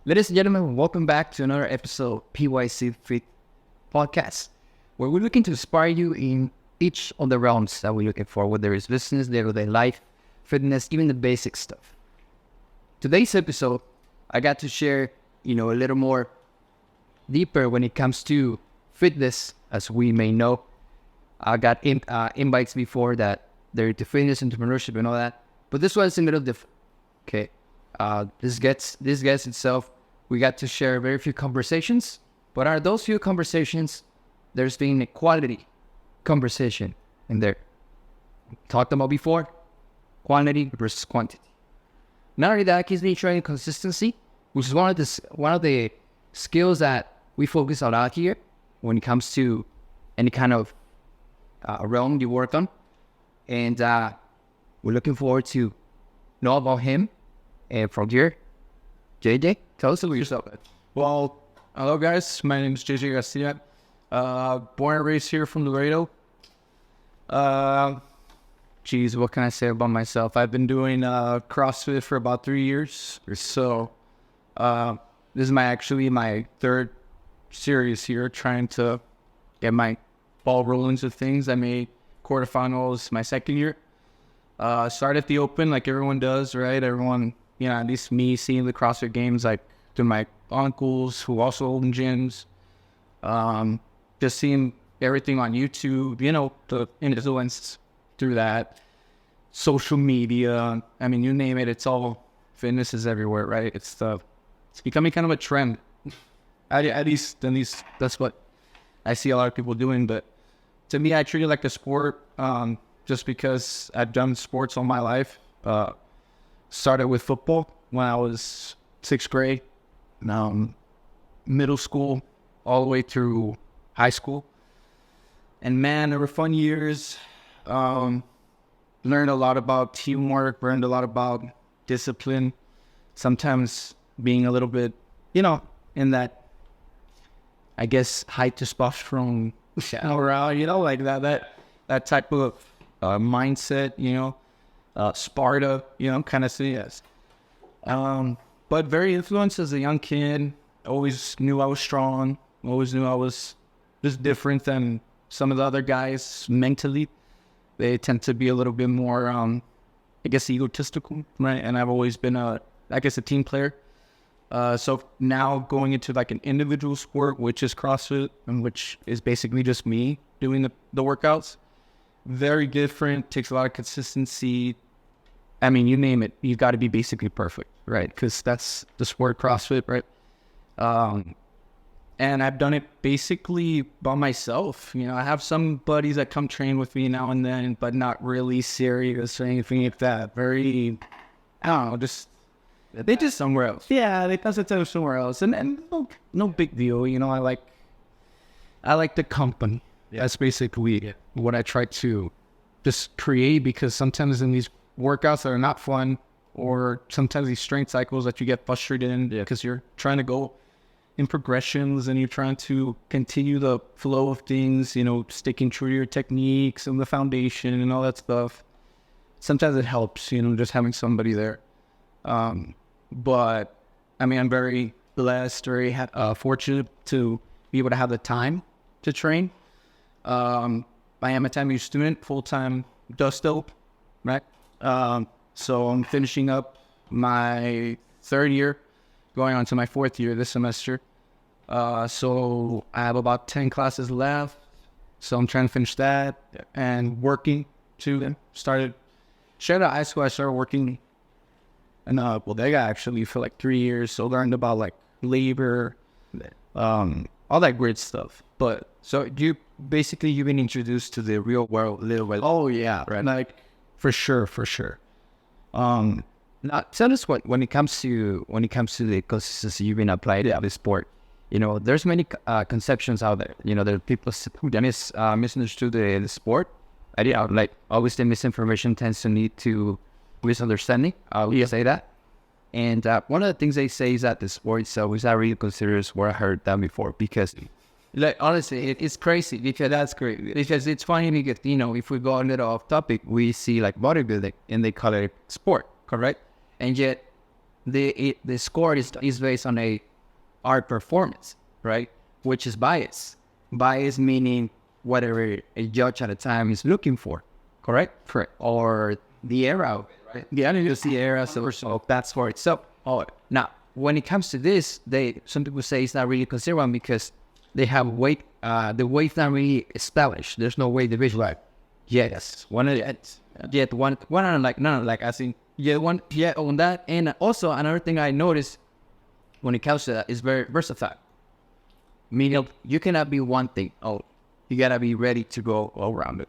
Ladies and gentlemen, welcome back to another episode of PYC Fit Podcast, where we're looking to inspire you in each of the realms that we're looking for, whether it's business, day-to-day life, fitness, even the basic stuff. Today's episode, I got to share, a little more deeper when it comes to fitness, as we may know. I got invites before that they're into fitness, entrepreneurship, and all that, but this one's a little different. Okay. This guest itself, we got to share very few conversations, but out of those few conversations, there's been a quality conversation in there. Talked about before, quantity versus quantity. Not only that, he's been showing consistency, which is one of the skills that we focus on out here when it comes to any kind of realm you work on, and we're looking forward to know about him. And from here, JJ, tell us about yourself. Well, hello guys. My name is Jose Garcia. Born and raised here from Laredo. What can I say about myself? I've been doing CrossFit for about 3 years or so. This is my third series here, trying to get my ball rolling with things. I made quarterfinals my second year. Started at the Open like everyone does, right? Everyone, at least me seeing the CrossFit Games, like through my uncles who also own gyms, just seeing everything on YouTube, the influence through that, social media. I mean, you name it, it's all fitness is everywhere, right? It's becoming kind of a trend. At least that's what I see a lot of people doing. But to me, I treat it like a sport, just because I've done sports all my life. Started with football when I was 6th grade, middle school, all the way through high school. And man, there were fun years. Learned a lot about teamwork, learned a lot about discipline, sometimes being a little bit, in that, I guess, high testosterone around, like that type of mindset, Sparta, kind of thing. Yes. But very influenced as a young kid. Always knew I was strong. Always knew I was just different than some of the other guys mentally. They tend to be a little bit more, egotistical, right? And I've always been a team player. So now going into like an individual sport, which is CrossFit, and which is basically just me doing the workouts. Very different, takes a lot of consistency. I mean, you name it, you've got to be basically perfect, right? Because that's the sport, CrossFit, right? And I've done it basically by myself. I have some buddies that come train with me now and then, but not really serious or anything like that. Very, I don't know, they just somewhere else. Yeah, they pass it to somewhere else. And no big deal, I like the company. Yeah. That's basically what I try to just create, because sometimes in these workouts that are not fun, or sometimes these strength cycles that you get frustrated in because you're trying to go in progressions and you're trying to continue the flow of things, sticking true to your techniques and the foundation and all that stuff. Sometimes it helps, just having somebody there. But I mean, I'm very blessed, very fortunate to be able to have the time to train. I am a time-use student, full-time still, right? So I'm finishing up my 3rd year, going on to my 4th year this semester. So I have about 10 classes left. So I'm trying to finish that and working too. Straight out of high school, I started working in a bodega actually for like 3 years. So learned about like labor, all that great stuff. But so you've been introduced to the real world a little bit. Oh yeah, right? Like for sure. Now tell us when it comes to the consistency you've been applied to the sport. There's many conceptions out there. There are people who misunderstood the sport. Always the misinformation tends to lead to misunderstanding. We say that. And one of the things they say is that the sport itself is not really considered a sport. I heard that before, because honestly, it's crazy, because that's great. Because it's funny, because, if we go a little off topic, we see like bodybuilding and they call it sport, correct? And yet the score is based on a art performance, right? Which is bias. Bias meaning whatever a judge at a time is looking for, correct? Correct. Or the era of it, right? Yeah, I think it's The era, so that's for itself. Oh, now when it comes to this, some people say it's not really considered one because they have weight. The weight's not really established. There's no weight division. right. Yes, one of it. Yet one on like none like I think on that. And also another thing I noticed when it comes to that is very versatile. Meaning you cannot be one thing. Oh, you gotta be ready to go all around it.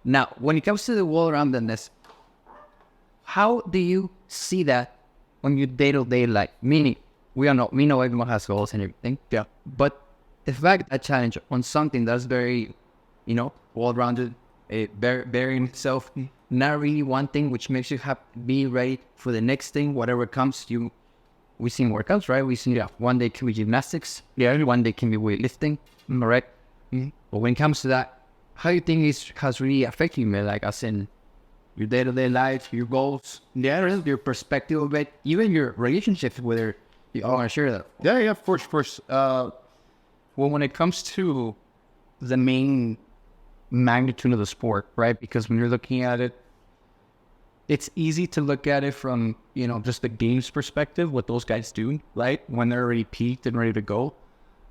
Now, when it comes to the well-roundedness, how do you see that on your day-to-day life? Meaning, we know everyone has goals and everything. Yeah. But the fact that challenge on something that's very, well-rounded, very in itself, not really one thing, which makes you have be ready for the next thing, whatever comes. We seen workouts, right? We seen one day can be gymnastics, one day can be weightlifting, correct? But when it comes to that, how do you think it has really affected you, man? Like, as in your day-to-day life, your goals, your perspective of it, even your relationship with her. You want to share that? Yeah, of course. Well, when it comes to the main magnitude of the sport, right? Because when you're looking at it, it's easy to look at it from, just the games perspective, what those guys do, right? When they're already peaked and ready to go.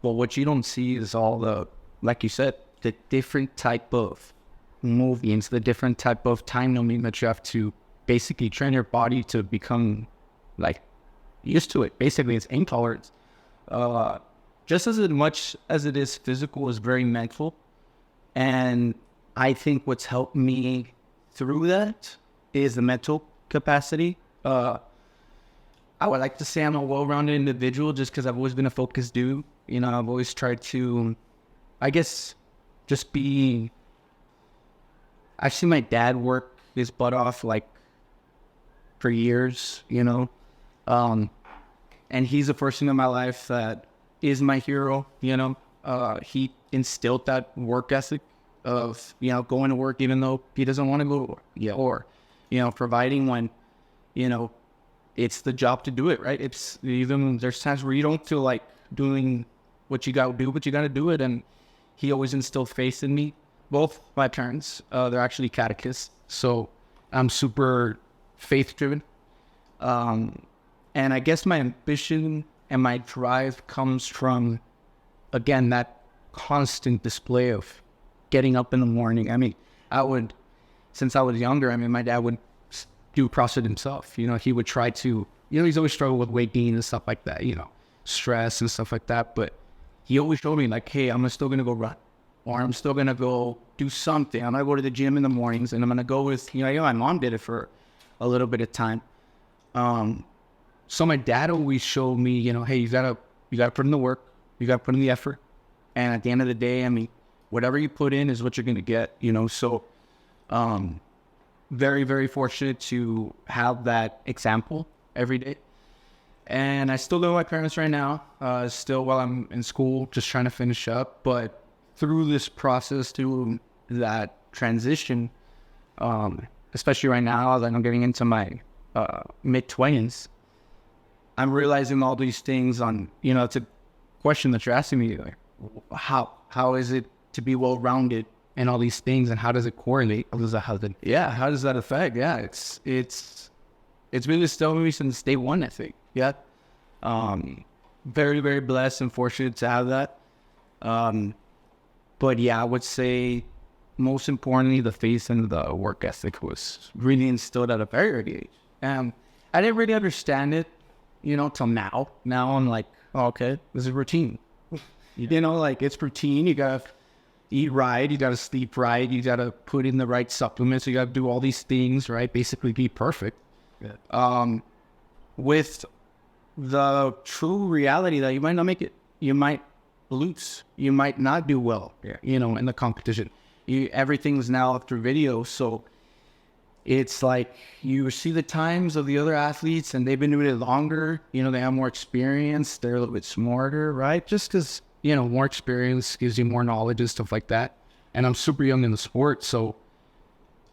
But what you don't see is all the, like you said, the different type of movements, the different type of time numbing that you have to basically train your body to become like used to it. Basically, it's intolerance. Just as much as it is physical, is very mental. And I think what's helped me through that is the mental capacity. I would like to say I'm a well-rounded individual just because I've always been a focused dude. I've always tried to, I guess, just be... I've seen my dad work his butt off, like, for years, and he's the person in my life that is my hero, he instilled that work ethic of, going to work even though he doesn't want to go, or, providing when, it's the job to do it, right? It's even, there's times where you don't feel like doing what you got to do, but you got to do it. And he always instilled faith in me. Both my parents, they're actually catechists, so I'm super faith-driven. And I guess my ambition and my drive comes from, again, that constant display of getting up in the morning. I mean, since I was younger, my dad would do CrossFit himself. He would try to, he's always struggled with weight gain and stuff like that, stress and stuff like that. But he always showed me, like, hey, I'm still going to go run. Or I'm still going to go do something. I'm going to go to the gym in the mornings, and I'm going to go with, my mom did it for a little bit of time. So my dad always showed me, hey, you got to put in the work. You got to put in the effort. And at the end of the day, whatever you put in is what you're going to get, So very, very fortunate to have that example every day. And I still live with my parents right now, still while I'm in school, just trying to finish up. But through this process, through that transition, especially right now, as I'm getting into my mid-20s, I'm realizing all these things on, it's a question that you're asking me, like, how is it to be well-rounded and all these things, and how does it correlate? How does that affect? Yeah, it's really still me since day one, I think. Yeah. Very, very blessed and fortunate to have that. But yeah, I would say most importantly, the faith and the work ethic was really instilled at a very early age. I didn't really understand it, till now. Now I'm like, oh, okay, this is routine. It's routine. You gotta eat right. You gotta sleep right. You gotta put in the right supplements. You gotta do all these things, right? Basically be perfect. Yeah. With the true reality that you might not make it. You might lose. You might not do well, in the competition. Everything's now through video, so it's like you see the times of the other athletes, and they've been doing it longer. They have more experience. They're a little bit smarter, right? Just because, more experience gives you more knowledge and stuff like that. And I'm super young in the sport, so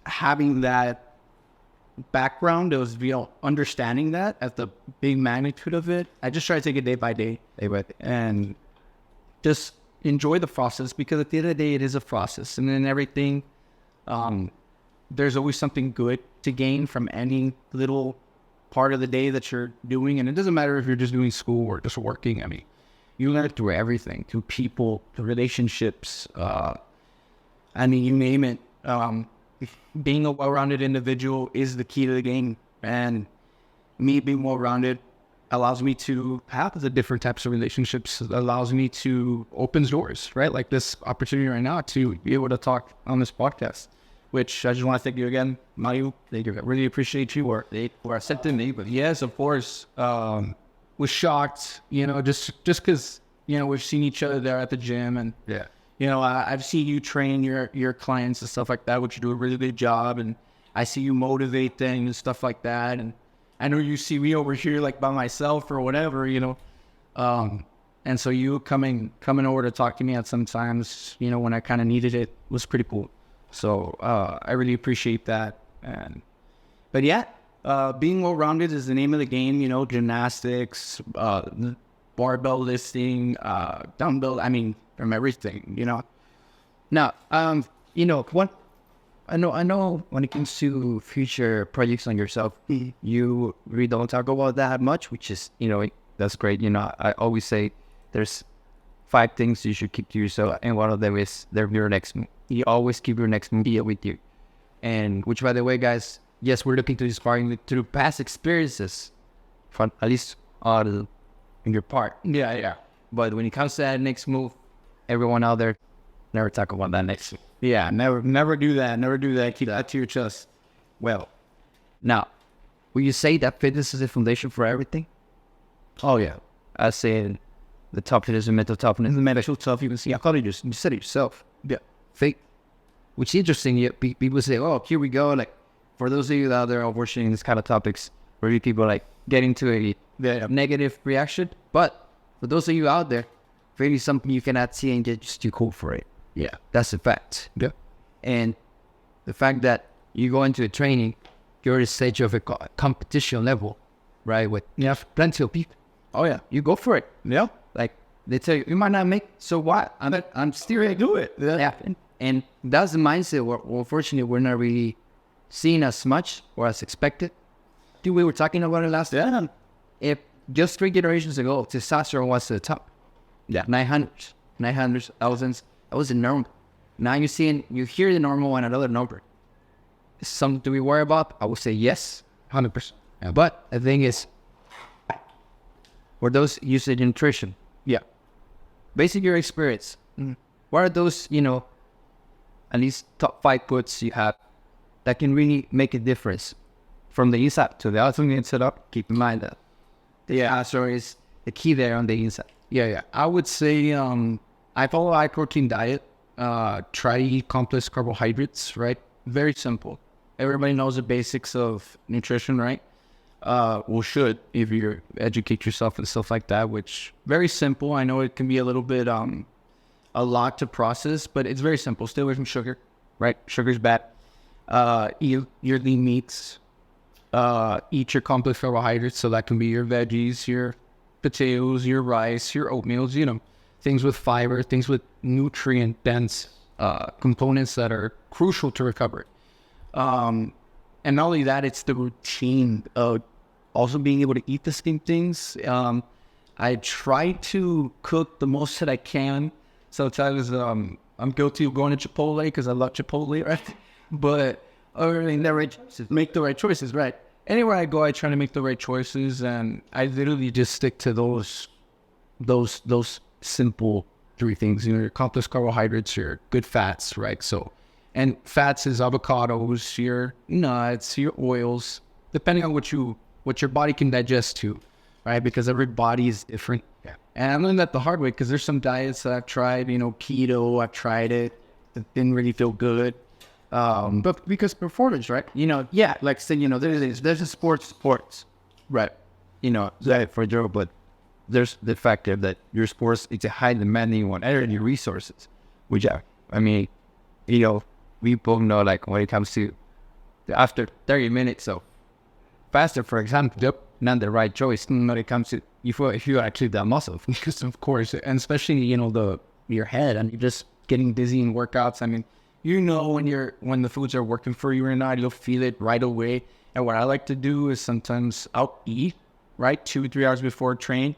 having that background of, understanding that at the big magnitude of it. I just try to take it day by day and just enjoy the process, because at the end of the day, it is a process. And then everything, there's always something good to gain from any little part of the day that you're doing. And it doesn't matter if you're just doing school or just working. I mean, you learn through everything, through people, through relationships. I mean, you name it. Being a well-rounded individual is the key to the game. And me being well-rounded allows me to have the different types of relationships, allows me to open doors, right? Like this opportunity right now to be able to talk on this podcast, which I just want to thank you again, Mayu. Thank you. I really appreciate you for accepting me. But yes, of course, was shocked, just because, we've seen each other there at the gym, and I've seen you train your clients and stuff like that, which you do a really good job. And I see you motivate them and stuff like that. And I know you see me over here like by myself or whatever, and so you coming over to talk to me at some times, when I kind of needed it, was pretty cool. So I really appreciate that. But yeah, being well-rounded is the name of the game. Gymnastics, barbell lifting, dumbbell. I mean, from everything. Now, I know when it comes to future projects on yourself, you really don't talk about that much, which is, that's great. I always say there's 5 things you should keep to yourself, and one of them is your next move. You always keep your next move with you. And which, by the way, guys, yes, we're looking to inspire through past experiences, from at least in your part. Yeah. But when it comes to that next move, everyone out there, never talk about that next move. Yeah, never do that. Never do that. Keep that to your chest. Well, now, will you say that fitness is the foundation for everything? Oh, yeah. I say the toughness and mental toughness. The mental toughness, you can see. I thought you said it yourself. Yeah. Fake. Which is interesting. People say, oh, here we go. Like, for those of you out there watching this kind of topics, where people like get into a negative reaction. But for those of you out there, really something you cannot see and get just too cool for it. Yeah, that's a fact. Yeah. And the fact that you go into a training, you're at a stage of a competition level, right? With plenty of people. Oh yeah, you go for it. Yeah. Like they tell you, you might not make, so what? I'm still gonna do it. Yeah. And that's the mindset where, unfortunately, we're not really seeing as much or as expected. Dude, we were talking about it last time. If just 3 generations ago, testosterone was the top. Yeah. 900s, 1000s. That was the normal. Now you hear the normal and another number. Something to be worried about? I would say yes, 100%. Yeah. But the thing is, were those usage nutrition? Yeah. Based on your experience, what are those, at least top 5 puts you have that can really make a difference from the inside to the outside setup? Keep in mind that the answer is the key there on the inside. Yeah. I would say I follow a high protein diet. Try to eat complex carbohydrates, right? Very simple. Everybody knows the basics of nutrition, right? Should, if you educate yourself and stuff like that, which very simple. I know it can be a little bit a lot to process, but it's very simple. Stay away from sugar, right? Sugar's bad. Eat your lean meats. Eat your complex carbohydrates, so that can be your veggies, your potatoes, your rice, your oatmeals, things with fiber, things with nutrient-dense components that are crucial to recovery. And not only that, it's the routine of also being able to eat the same things. I try to cook the most that I can. Sometimes I'm guilty of going to Chipotle because I love Chipotle, right? But make the right choices, right? Anywhere I go, I try to make the right choices, and I literally just stick to those simple 3 things. Your complex carbohydrates, your good fats, right? So, and fats is avocados, your nuts, your oils, depending on what your body can digest to, right? Because every body is different. Yeah. And I learned that the hard way, because there's some diets that I've tried, keto, I've tried it didn't really feel good. But because performance, right? Like saying, there's a sports, right? That for Joe, but there's the factor that your sports, it's a high demanding one, energy resources, which we both know, like when it comes to after 30 minutes of faster, for example. Not the right choice when it comes to if you actually that muscle. Because of course, and especially your head, and you're just getting dizzy in workouts. I mean, when the foods are working for you or not, you'll feel it right away. And what I like to do is sometimes I'll eat right 2-3 hours before train,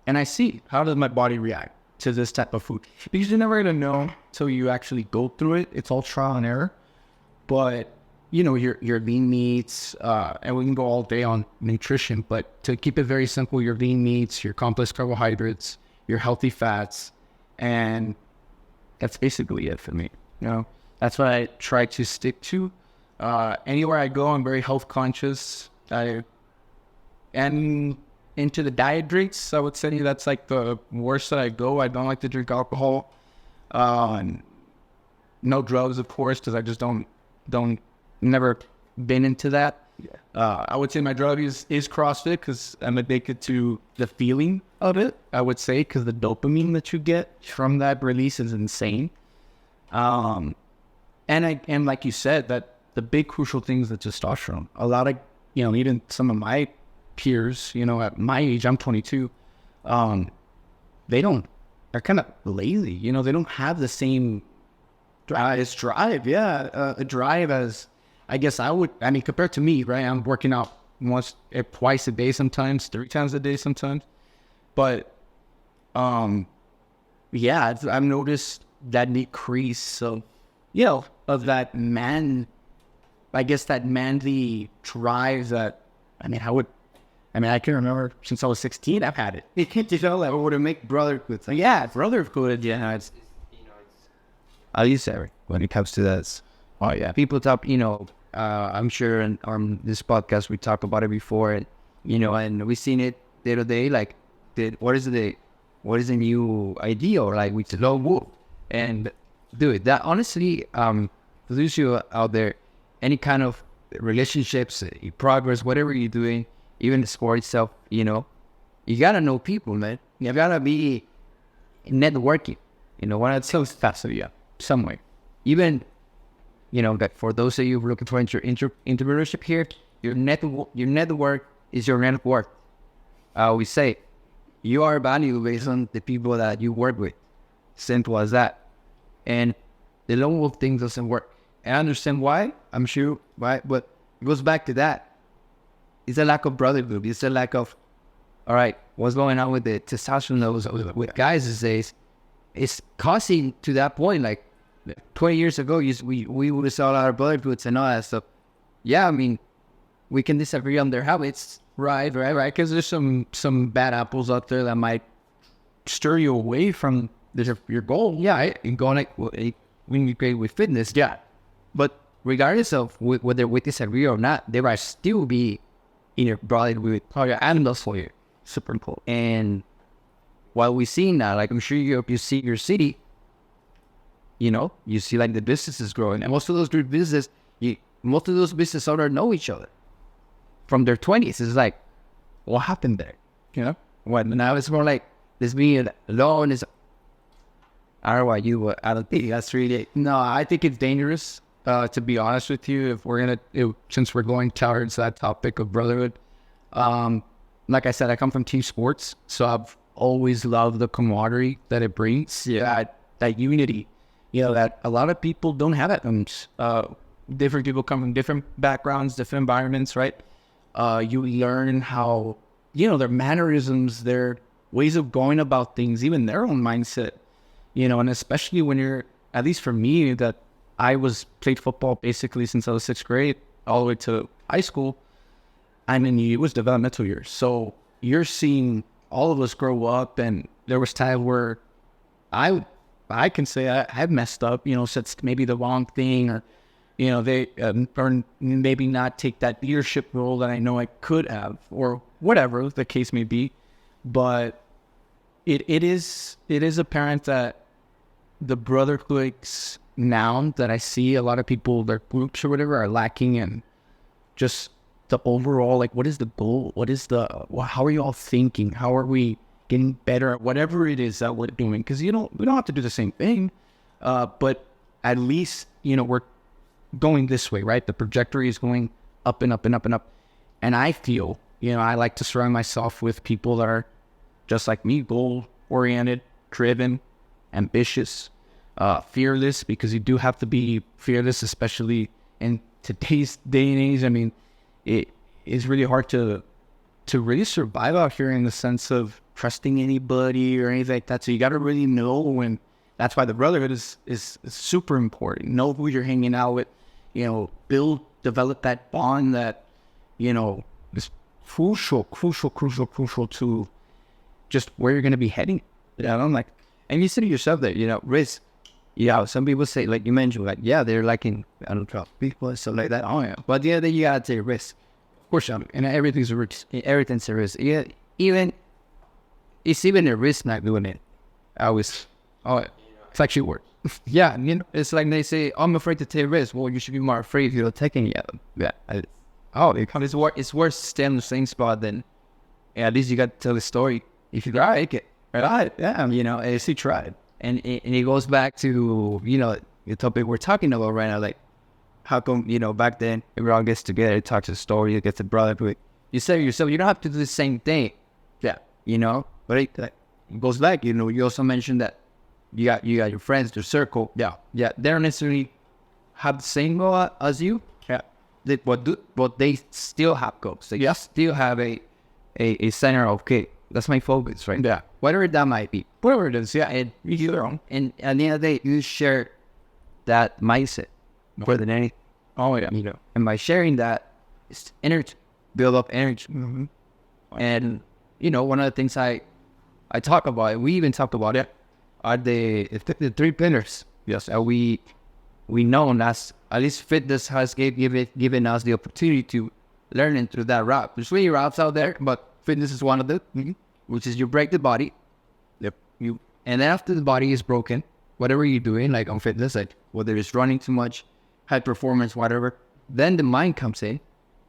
and I see how does my body react to this type of food, because you're never gonna know until you actually go through it. It's all trial and error. But your lean meats, and we can go all day on nutrition, but to keep it very simple, your lean meats, your complex carbohydrates, your healthy fats, and that's basically it for me. That's what I try to stick to. Anywhere I go, I'm very health conscious. And into the diet drinks, I would say that's like the worst that I go. I don't like to drink alcohol. No drugs, of course, because I just don't never been into that. I would say my drug is CrossFit, because I'm addicted to the feeling of it, I would say, because the dopamine that you get from that release is insane. And like you said, that the big crucial thing is the testosterone. A lot of, even some of my peers, at my age, I'm 22, they're kind of lazy. They don't have the same drive as, I guess compared to me, right? I'm working out twice a day, sometimes 3 times a day, sometimes. But, I've noticed that decrease of that that manly drive that, I can remember since I was 16, I've had it. Or to make brotherhood. Brotherhood, it's I'll use that when it comes to that. Oh yeah, people talk. I'm sure on this podcast we talked about it before, and we've seen it the other day. Like, what is the new ideal? Like with the lone wolf, and dude, that honestly, for those you out there, any kind of relationships, progress, whatever you're doing, even the sport itself, you gotta know people, man. You gotta be networking. When it's so fast, some way. Even, that for those of you who are looking for entrepreneurship here, your network is your net worth. We say you are valuable based on the people that you work with. Simple as that. And the lone wolf thing doesn't work. And I understand why, I'm sure, right? But it goes back to that. It's a lack of brotherhood. It's a lack of, all right, what's going on with the testosterone levels with guys these days? It's causing to that point, like 20 years ago, we would have saw a lot of brotherhoods and all that stuff. Yeah, we can disagree on their habits, right? Because there's some bad apples out there that might stir you away from your goal. Yeah, and going when you great with fitness. Yeah, but regardless of whether we disagree or not, there might still be in your brotherhood with your animals for you. Super cool. And while we see now, like I'm sure you see your city, you see like the businesses growing, and most of those business owners know each other from their 20s. It's like, what happened there? What now it's more like this being alone is. I don't know why I don't think that's really. No, I think it's dangerous. To be honest with you, if we're since we're going towards that topic of brotherhood, like I said, I come from team sports, so I've always loved the camaraderie that it brings. Yeah, that unity. That a lot of people don't have it. Different people come from different backgrounds, different environments, right? You learn how, their mannerisms, their ways of going about things, even their own mindset, and especially when you're, at least for me, that I played football basically since I was 6th grade all the way to high school. It was developmental years. So you're seeing all of us grow up, and there was times where I can say I have messed up, said maybe the wrong thing, or, they or maybe not take that leadership role that I know I could have, or whatever the case may be. But it is apparent that the brotherhoods now that I see a lot of people, their groups or whatever, are lacking in just the overall, like, what is the goal? How are you all thinking? How are we getting better at whatever it is that we're doing? Because we don't have to do the same thing, but at least we're going this way, right? The trajectory is going up and up and up and up, And I feel, I like to surround myself with people that are just like me, goal-oriented, driven, ambitious, fearless, because you do have to be fearless, especially in today's day and age. I mean, it is really hard to really survive out here in the sense of trusting anybody or anything like that. So you got to really know, and that's why the brotherhood is super important. Know who you're hanging out with, develop that bond that, is crucial to just where you're going to be heading. And you say to yourself that, risk. Yeah, some people say, like you mentioned, like, yeah, they're liking, I don't know, people and stuff like that. Oh, yeah. But yeah, then you got to take risk. Of course, and everything's a risk. Everything's a risk. Yeah, it's even a risk not doing it. It's actually worse. Yeah, it's like they say, I'm afraid to take risks. Well, you should be more afraid if you're taking it. Yeah. It's worse to stay in the same spot than, at least you got to tell the story. If you like it, right? Yeah, at least you tried. And it goes back to, the topic we're talking about right now. Like, how come, back then, everyone gets together, talks a story, gets a brother. You say to yourself, you don't have to do the same thing. Yeah. But it goes back, you also mentioned that you got your friends, your circle. Yeah. Yeah. They don't necessarily have the same goal as you. Yeah. But they still have goals. They still have a center of, okay, that's my focus, right? Yeah. Whatever that might be. Whatever it is, yeah. And you their own. And at the end of the day, you share that mindset more than anything. Oh, yeah. And by sharing that, it's energy. Build up energy. Mm-hmm. And, one of the things I talk about, we even talked about it, are the 3 pillars. Yes. We know that's, at least fitness has given us the opportunity to learn into that route. There's many routes out there, but fitness is one of them, which is you break the body. Yep. And then after the body is broken, whatever you're doing, like on fitness, like whether it's running too much, high performance, whatever, then the mind comes in.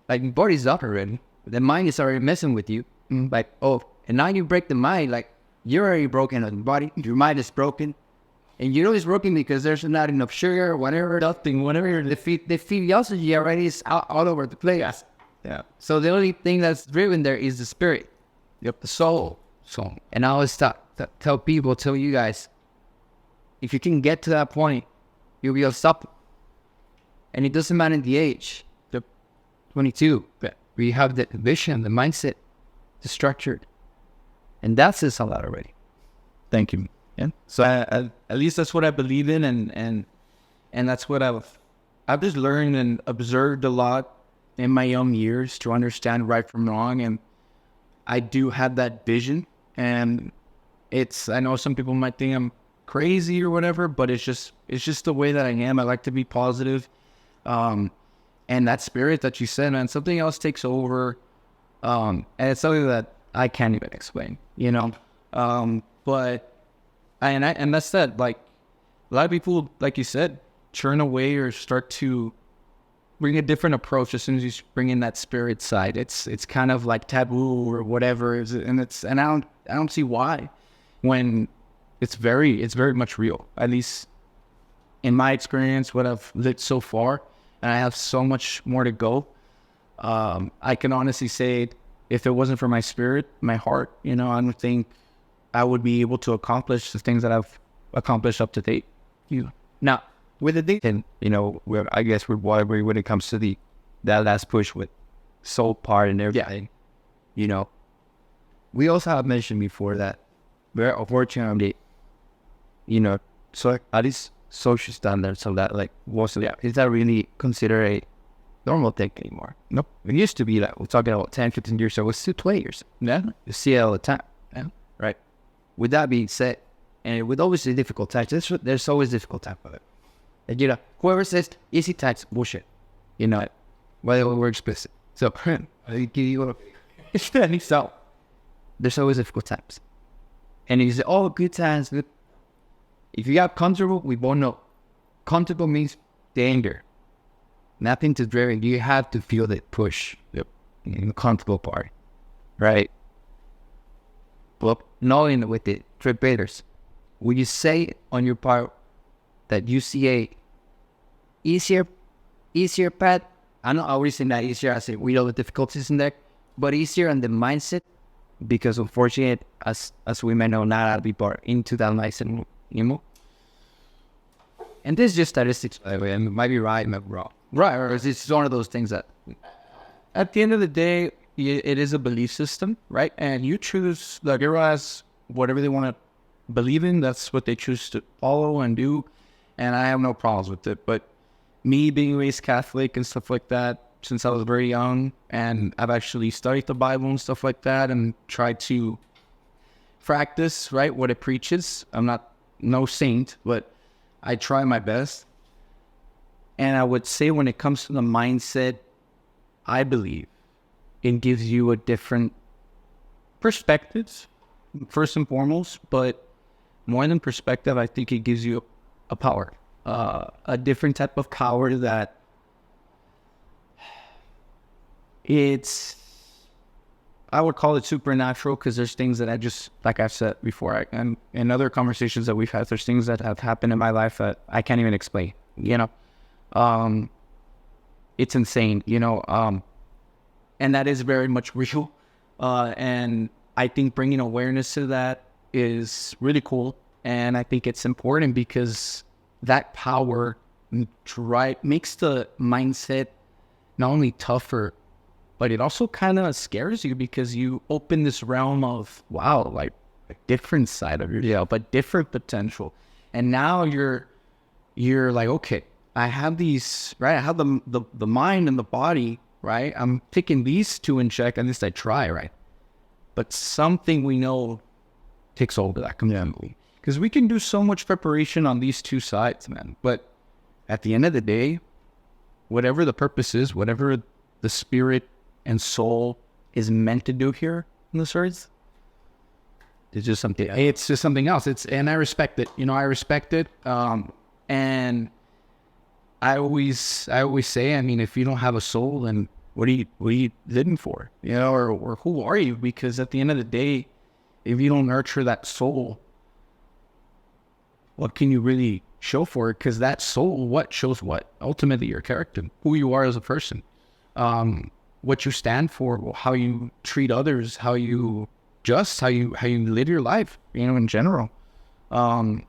Like the body's up already. The mind is already messing with you. Like, and now you break the mind, like you're already broken on the body. Your mind is broken. And it's broken because there's not enough sugar or whatever. The physiology already is all over the place. Yeah. So the only thing that's driven there is the spirit. Yep. The soul. And I always tell you guys, if you can get to that point, you'll be unstoppable. And it doesn't matter the age. Yep. 22. But we have the vision, the mindset, the structure. And that says a lot already. Thank you. Yeah. So at least that's what I believe in, and that's what I've just learned and observed a lot in my young years to understand right from wrong. And I do have that vision, and I know some people might think I'm crazy or whatever, but it's just the way that I am. I like to be positive. And that spirit that you said, man, something else takes over. And it's something that I can't even explain, but and that's that, like a lot of people, like you said, turn away or start to bring a different approach as soon as you bring in that spirit side. It's kind of like taboo or whatever, and I don't see why, when it's very much real. At least in my experience, what I've lived so far, and I have so much more to go. I can honestly say, if it wasn't for my spirit, my heart, I don't think I would be able to accomplish the things that I've accomplished up to date. Now, with the thing, and I guess with whatever, when it comes to that last push with soul part and everything, we also have mentioned before that we're unfortunately, so at least social standards of that, like mostly, is that really considered a normal thing anymore? Nope. It used to be like, we're talking about 10, 15 years ago, it's still 20 years. Yeah. You see it all the time. Yeah. Right. With that being said, and with always the difficult times, there's always difficult time for it. And whoever says easy times, bullshit. Whether we're explicit. So, I give you so there's always difficult times. And you say, good times. Good. If you got comfortable, we both know. Comfortable means danger. Nothing to drive. You have to feel that push. Yep. In the comfortable part. Right? Well, knowing with the tripaders, will you say on your part that you see a easier path I'm not always saying that easier. I say we know the difficulties in there, but easier on the mindset because unfortunately, as we may know, not a lot of people are into that mindset anymore. And this is just statistics, by the way. I mean, it might be right, it might be wrong. Right, or it's one of those things that, At the end of the day, it is a belief system, right? And you choose, like, everyone has whatever they want to believe in. That's what they choose to follow and do. And I have no problems with it. But me being raised Catholic and stuff like that since I was very young, and I've actually studied the Bible and stuff like that and tried to practice, right, what it preaches. I'm not no saint, but I try my best. And I would say when it comes to the mindset, I believe it gives you a different perspective, first and foremost, but more than perspective, I think it gives you a power, a different type of power that I would call it supernatural, because there's things that I just, like I've said before, and in other conversations that we've had, there's things that have happened in my life that I can't even explain, it's insane, and that is very much real. And I think bringing awareness to that is really cool. And I think it's important because that power makes the mindset not only tougher, but it also kind of scares you, because you open this realm of, wow, like a different side of yourself, but different potential. And now you're like, okay, I have these, right? I have the mind and the body, right? I'm taking these two in check, at least I try, right? But something we know takes over that completely. Because we can do so much preparation on these two sides, man. But at the end of the day, whatever the purpose is, whatever the spirit and soul is meant to do here on this earth, it's just something. It's just something else. And I respect it. I respect it. And I always say, I mean, if you don't have a soul, then what are you living for? Or who are you? Because at the end of the day, if you don't nurture that soul, what can you really show for it? Because that soul, what shows what? Ultimately, your character, who you are as a person, what you stand for, how you treat others, how you live your life, in general. And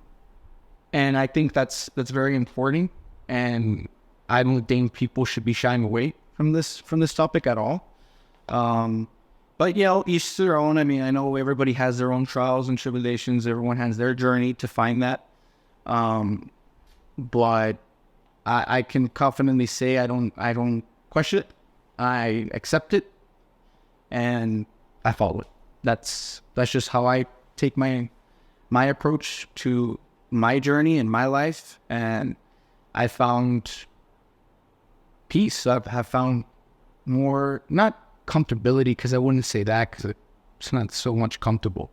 I think that's very important. And I don't think people should be shying away from this topic at all. But each to their own. I mean, I know everybody has their own trials and tribulations. Everyone has their journey to find that. But I can confidently say I don't question it. I accept it, and I follow it. That's just how I take my approach to my journey in my life, and I found peace. I have found more, not comfortability, because I wouldn't say that, because it's not so much comfortable.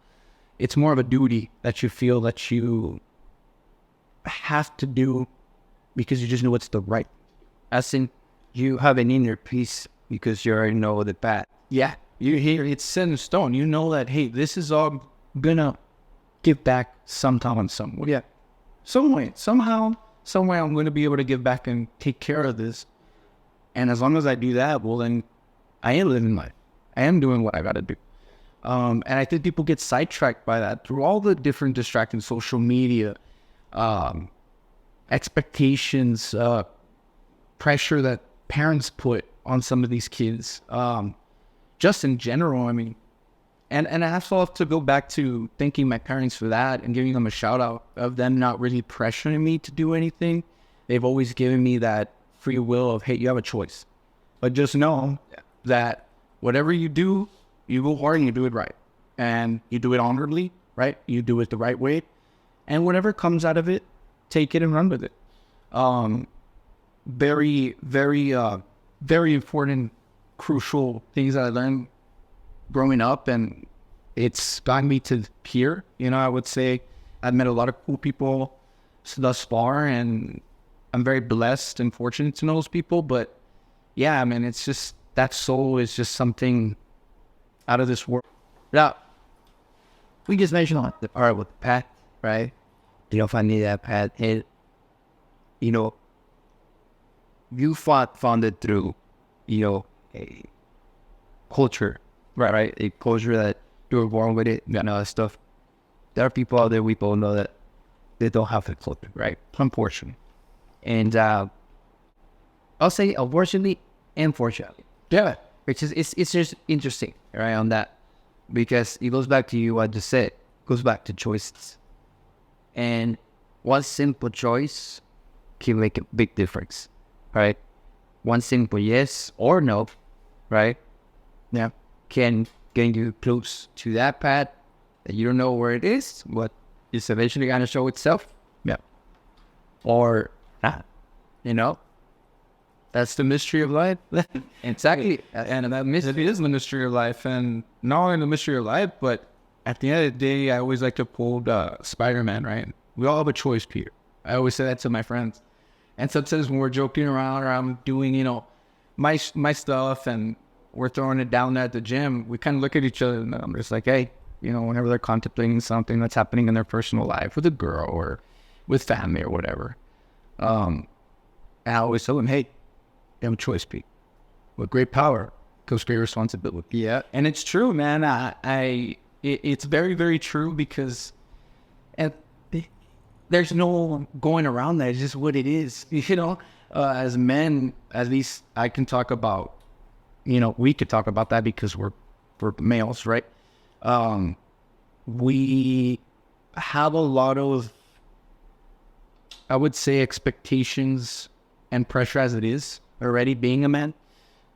It's more of a duty that you feel that you have to do because you just know it's the right. As in, you have an inner peace because you already know the path. Yeah, you hear it's set in stone. You know that, hey, this is all gonna give back sometime and somewhere. Yeah, some way, somehow, somewhere I'm going to be able to give back and take care of this. And as long as I do that, well, then I am living life. I am doing what I got to do. And I think people get sidetracked by that through all the different distracting social media, expectations, pressure that parents put on some of these kids, just in general. I mean, and I have to go back to thanking my parents for that and giving them a shout out of them not really pressuring me to do anything. They've always given me that free will of, hey, you have a choice, but just know that whatever you do, you go hard and you do it right, and you do it honorably, right? You do it the right way, and whatever comes out of it, take it and run with it. Very, very, very important, crucial things that I learned growing up, and it's gotten me to here. I would say I've met a lot of cool people thus far, and I'm very blessed and fortunate to know those people. But yeah, I mean, it's just, that soul is just something out of this world. Now, we just mentioned on the part with the path, right? If I need that path, you found it through a culture, right? A culture that you're born with it, and all that stuff. There are people out there, we both know that they don't have the culture, right? Unfortunately. And I'll say unfortunately and fortunately. Yeah. Which is, it's just interesting, right, on that. Because it goes back to you, I just said, it goes back to choices. And one simple choice can make a big difference, right? One simple yes or no, right? Yeah. Can get you close to that path that you don't know where it is, but it's eventually going to show itself. Yeah. Or not, That's the mystery of life. Exactly. And that mystery is the mystery of life. And not only the mystery of life, but at the end of the day, I always like to quote Spider-Man, right? We all have a choice, Peter. I always say that to my friends. And sometimes when we're joking around or I'm doing, my stuff and we're throwing it down there at the gym, we kind of look at each other and I'm just like, hey, whenever they're contemplating something that's happening in their personal life with a girl or with family or whatever, I always tell them, hey, you have a choice, Pete. With great power comes great responsibility. Yeah. And it's true, man. It's very, very true because there's no going around that. It's just what it is. As men, at least I can talk about, we could talk about that because we're males, right? We have a lot of, I would say, expectations and pressure as it is already being a man,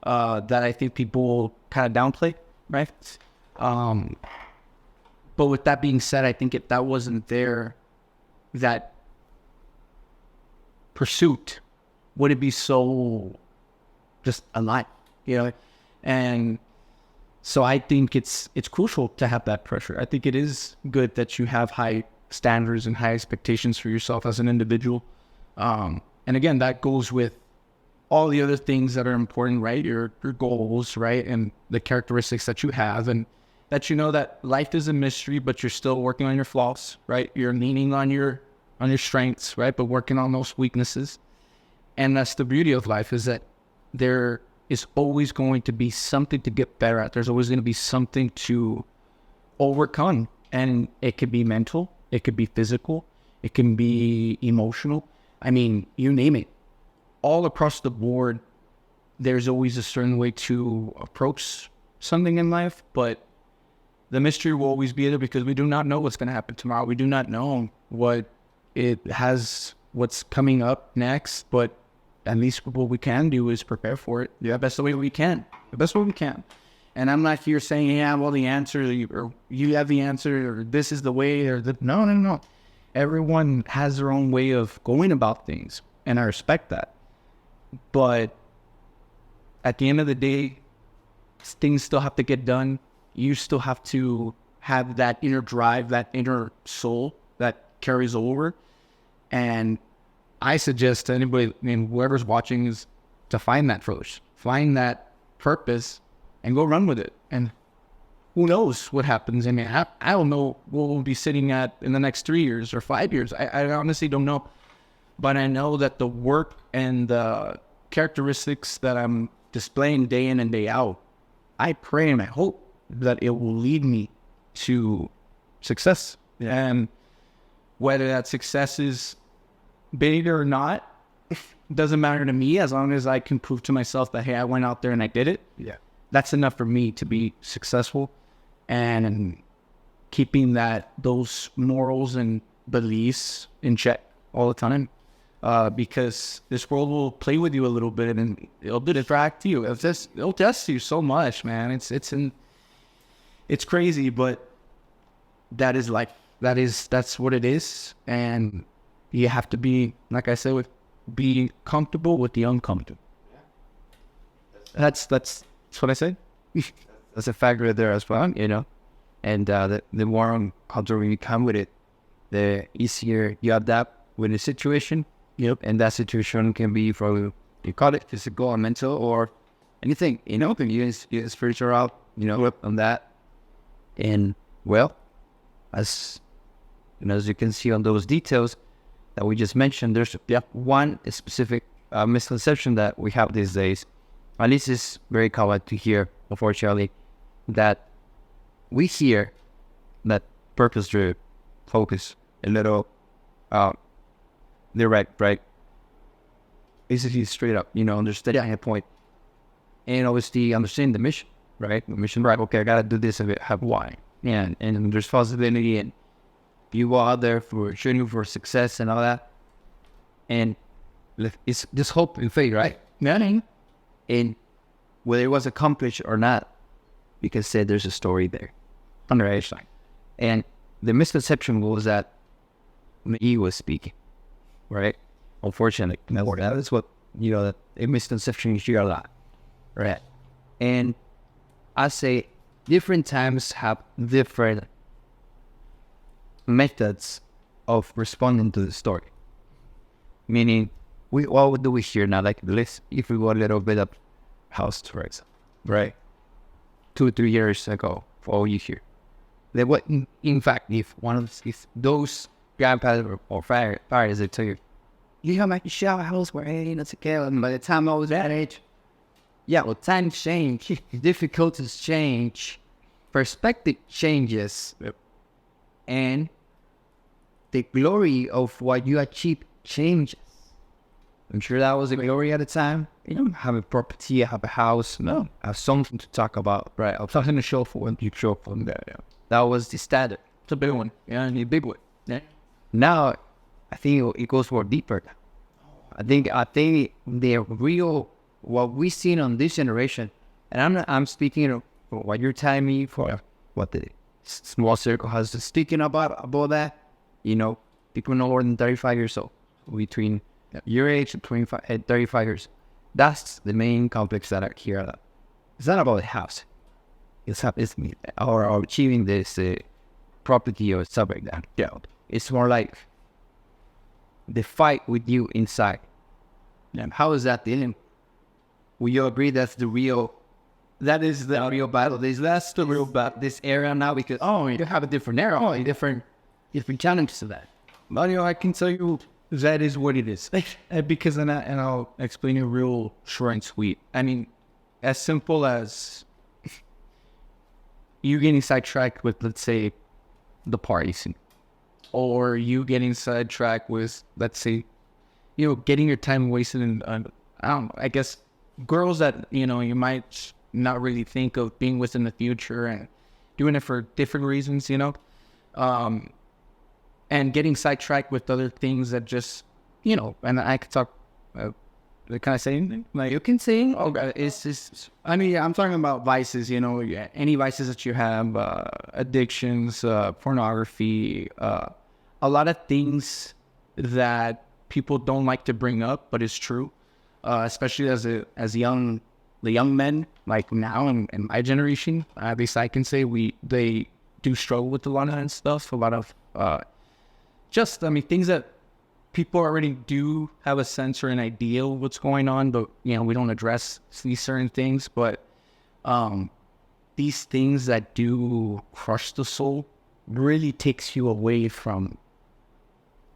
that I think people kind of downplay, right? But with that being said, I think if that wasn't there, that pursuit, would it be so just alive, And so I think it's crucial to have that pressure. I think it is good that you have high standards and high expectations for yourself as an individual. And again, that goes with all the other things that are important, right? Your goals, right? And the characteristics that you have, and that that life is a mystery, but you're still working on your flaws, right? You're leaning on your strengths, right? But working on those weaknesses. And that's the beauty of life, is that there is always going to be something to get better at. There's always going to be something to overcome. And it could be mental, it could be physical, it can be emotional. I mean, you name it. All across the board, there's always a certain way to approach something in life, but the mystery will always be there because we do not know what's going to happen tomorrow. We do not know what's coming up next, but at least what we can do is prepare for it the best way we can. And I'm not here saying, the answer, or you have the answer, or this is the way, no. Everyone has their own way of going about things, and I respect that. But at the end of the day, things still have to get done. You still have to have that inner drive, that inner soul that carries over. And I suggest to anybody, whoever's watching, is to find that first, find that purpose, and go run with it. And who knows what happens? I mean, I don't know what we'll be sitting at in the next 3 years or 5 years. I honestly don't know. But I know that the work and the characteristics that I'm displaying day in and day out, I pray and I hope that it will lead me to success. And whether that success is big or not, doesn't matter to me, as long as I can prove to myself that, hey, I went out there and I did it. Yeah, that's enough for me to be successful. And keeping those morals and beliefs in check all the time. Because this world will play with you a little bit and it'll distract you. It'll test you so much, man. It's crazy, but that is life. That's what it is. And you have to be, like I said, be comfortable with the uncomfortable. That's what I say. That's a factor there as well, And the more uncomfortable you become with it, the easier you adapt with the situation. Yep. And that situation can be from, you call it physical or mental or anything, can use spiritual route, on that. And as you can see on those details that we just mentioned, there's one specific misconception that we have these days, at least it's very common to hear, unfortunately, that we hear that purpose-driven focus a little direct, right? Basically straight up, understanding a point. And obviously understanding the mission, right? The mission, right? Okay, I gotta do this, I have why. And there's responsibility, and you go out there for shooting for success and all that. And it's just hope and faith, right? Yeah. And whether it was accomplished or not, you can say there's a story there. Right? And the misconception was that he was speaking, right? Unfortunately, that is what, a misconception you hear a lot, right? And I say different times have different methods of responding to the story. Meaning, what do we hear now? Like, if we go a little bit up house, for example, right? 2 or 3 years ago, for all you hear. That what, in fact, if those grandparents or fathers, they tell you, have my shower house where it's a girl, and by the time I was that age, times change, difficulties change, perspective changes, and the glory of what you achieve changes. I'm sure that was the glory at the time. Have a property, have a house, I have something to talk about, right? I have something to show for when you show up from there. Yeah. That was the standard. It's a big one, and a big one. Yeah. Now, I think it goes more deeper. I think the real, what we've seen on this generation, and I'm speaking of what you're telling me for what the small circle has speaking about that. People no more than 35 years old, between your age and 25 and 35 years. That's the main complex that I hear. It's not about the house. It's or achieving this property or stuff like that. Yeah. It's more like the fight with you inside. And how is that dealing? Will you agree that is the real battle? That's the real battle this era now, because you have a different era, different challenges to that. But I can tell you that is what it is. Because and I'll explain it real short and sweet. I mean, as simple as you getting sidetracked with, let's say, the party scene, or you getting sidetracked with, let's say, getting your time wasted in, I don't know, I guess, girls that, you might not really think of being with in the future, and doing it for different reasons, and getting sidetracked with other things that just, and I could talk, can I say anything? Like, you can say, it's just, I mean, I'm talking about vices, any vices that you have, addictions, pornography, a lot of things that people don't like to bring up, but it's true, especially as the young men, like now in my generation, at least I can say they do struggle with a lot of that stuff, a lot of, things that people already do have a sense or an idea of what's going on, but, we don't address these certain things. But these things that do crush the soul really takes you away from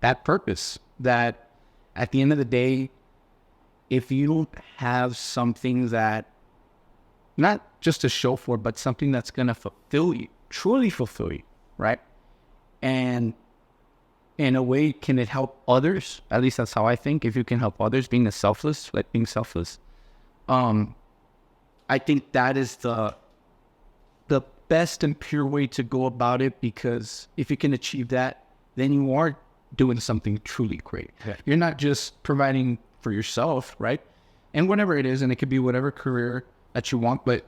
that purpose. That at the end of the day, if you don't have something that, not just a show for, but something that's going to fulfill you, truly fulfill you, right? And in a way, can it help others? At least that's how I think. If you can help others, being selfless, I think that is the best and pure way to go about it, because if you can achieve that, then you are doing something truly great. Yeah. You're not just providing for yourself, right? And whatever it is, and it could be whatever career that you want, but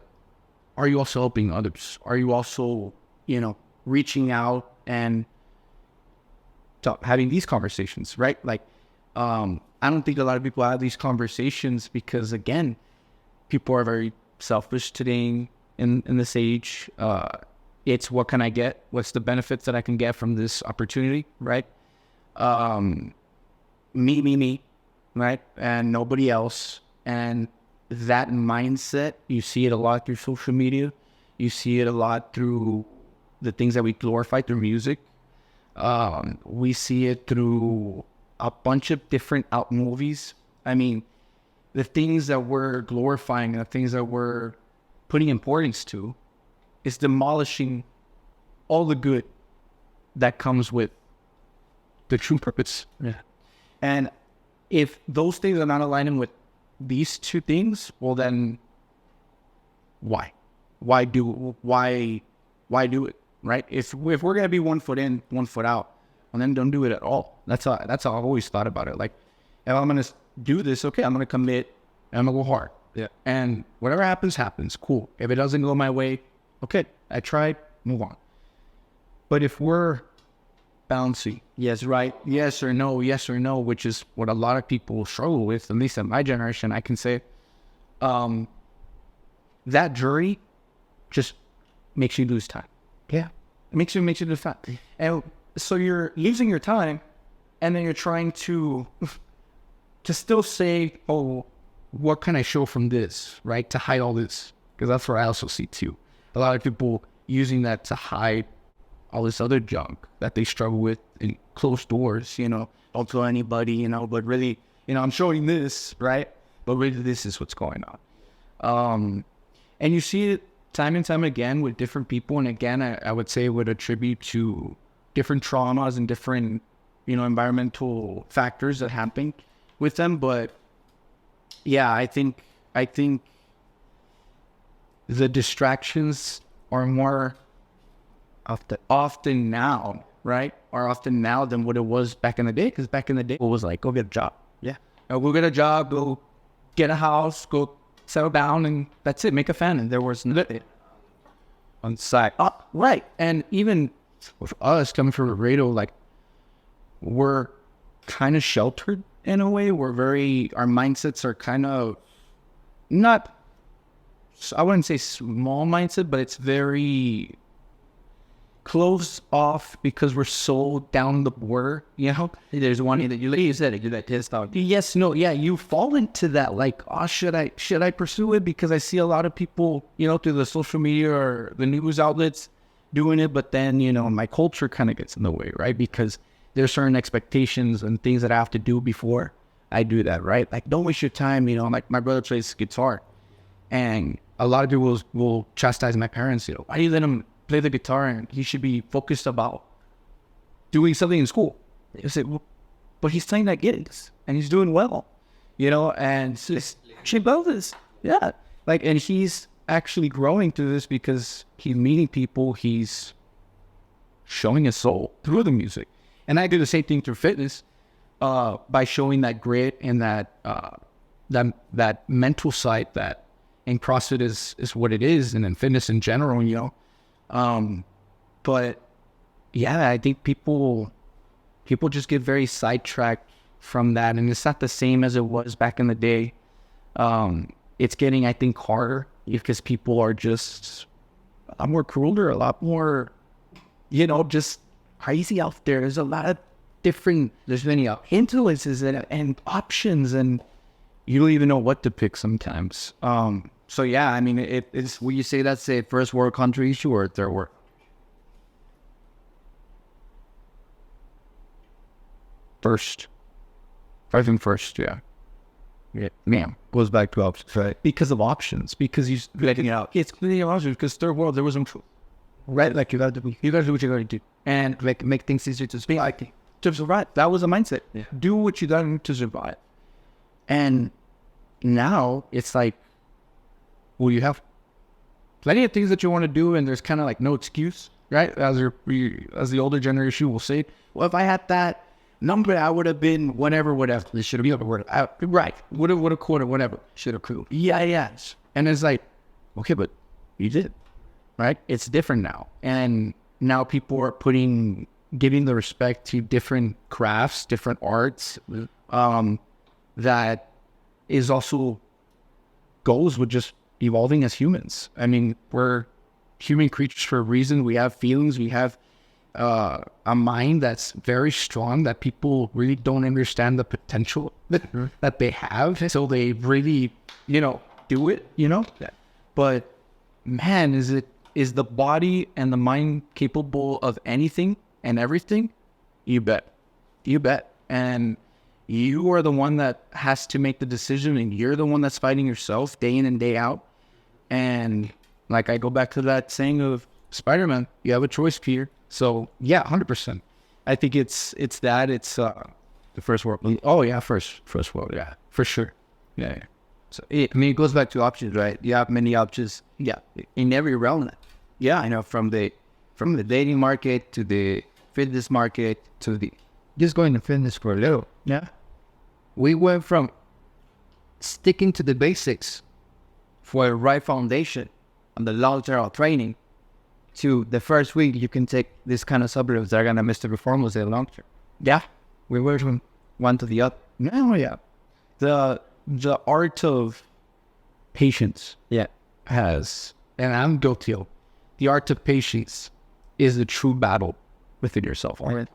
are you also helping others? Are you also, reaching out and having these conversations, right? Like, I don't think a lot of people have these conversations because, again, people are very selfish today in this age. It's what can I get? What's the benefits that I can get from this opportunity, right? Me, right? And nobody else. And that mindset, you see it a lot through social media. You see it a lot through the things that we glorify through music. We see it through a bunch of different out movies. I mean, the things that we're glorifying, the things that we're putting importance to, is demolishing all the good that comes with the true purpose. Yeah. And if those things are not aligning with these two things, well then why? Why do it? Right? If we're gonna be 1 foot in, 1 foot out, well then don't do it at all. That's how I've always thought about it. Like, if I'm gonna do this, okay, I'm gonna commit and I'm gonna go hard. Yeah. And whatever happens, cool. If it doesn't go my way, okay, I tried, move on. But if we're bouncy, yes or no, which is what a lot of people struggle with, at least in my generation, I can say, that jury just makes you lose time. Yeah. It makes you lose time. And so you're losing your time, and then you're trying to still say, oh, what can I show from this, right? To hide all this. Because that's what I also see too. A lot of people using that to hide all this other junk that they struggle with in closed doors, don't tell anybody, but really, I'm showing this, right? But really this is what's going on. And you see it time and time again with different people. And again, I would say would attribute to different traumas and different, environmental factors that happen with them. But yeah, I think the distractions are more often now, right? Are often now than what it was back in the day. Because back in the day, it was like, go get a job. Yeah. Go get a job, go get a house, go settle down, and that's it. Make a family. There was nothing on site. Right. And even with us coming from a radio, like, we're kind of sheltered in a way. Our mindsets are kind of not, I wouldn't say small mindset, but it's very close off because we're so down the border, There's one that you said it, you that test out. Yes, no, yeah, you fall into that, like, should I pursue it? Because I see a lot of people, through the social media or the news outlets doing it, but then, my culture kind of gets in the way, right? Because there's certain expectations and things that I have to do before I do that, right? Like, don't waste your time, like my brother plays guitar, and a lot of people will chastise my parents, why do you let him play the guitar and he should be focused about doing something in school? You say, well, but he's playing that gigs and he's doing well, and she loves this. Yeah. Like, and he's actually growing through this because he's meeting people, he's showing his soul through the music. And I do the same thing through fitness, by showing that grit and that mental side that in CrossFit is what it is, and in fitness in general, but yeah, I think people just get very sidetracked from that, and it's not the same as it was back in the day. It's getting, I think, harder because people are just a lot more crueler, a lot more, just crazy out there. There's a lot of there's many influences and options, and you don't even know what to pick sometimes. So yeah, I mean, it's. Would you say that's a first world country issue or a third world? First. I think first, yeah. Yeah. Goes back to options, right? Because of options. Because you're letting it out. It's clearly options because third world, there wasn't truth. Right? Like, you gotta do what you gotta do. And make things easier to speak. To survive. That was a mindset. Yeah. Do what you gotta do to survive. And now it's like, well, you have plenty of things that you want to do, and there's kind of like no excuse, right? As the older generation will say, well, if I had that number, I would have been whatever. This should have been right. Would have quarter, whatever. should have cool. Yeah. And it's like, okay, but you did, right? It's different now. And now people are giving the respect to different crafts, different arts, that is also goes with just evolving as humans. I mean, we're human creatures for a reason. We have feelings. We have a mind that's very strong that people really don't understand the potential that they have. So they really, do it, Yeah. But man, is the body and the mind capable of anything and everything? You bet. And you are the one that has to make the decision, and you're the one that's fighting yourself day in and day out. And like, I go back to that saying of Spider-Man, you have a choice, Peter. So yeah, 100%. I think it's the first world. Oh yeah, first world. Yeah, for sure. Yeah. So it goes back to options, right? You have many options. Yeah. In every realm. Yeah. You know, from the dating market to the fitness market to the just going to fitness for a little. Yeah. We went from sticking to the basics for a right foundation on the long-term training to the first week you can take this kind of supplements that are gonna miss the performance in the long term. Yeah. We went from one to the other. No, yeah. The art of patience has, and I'm guilty of, the art of patience is a true battle within yourself. Right?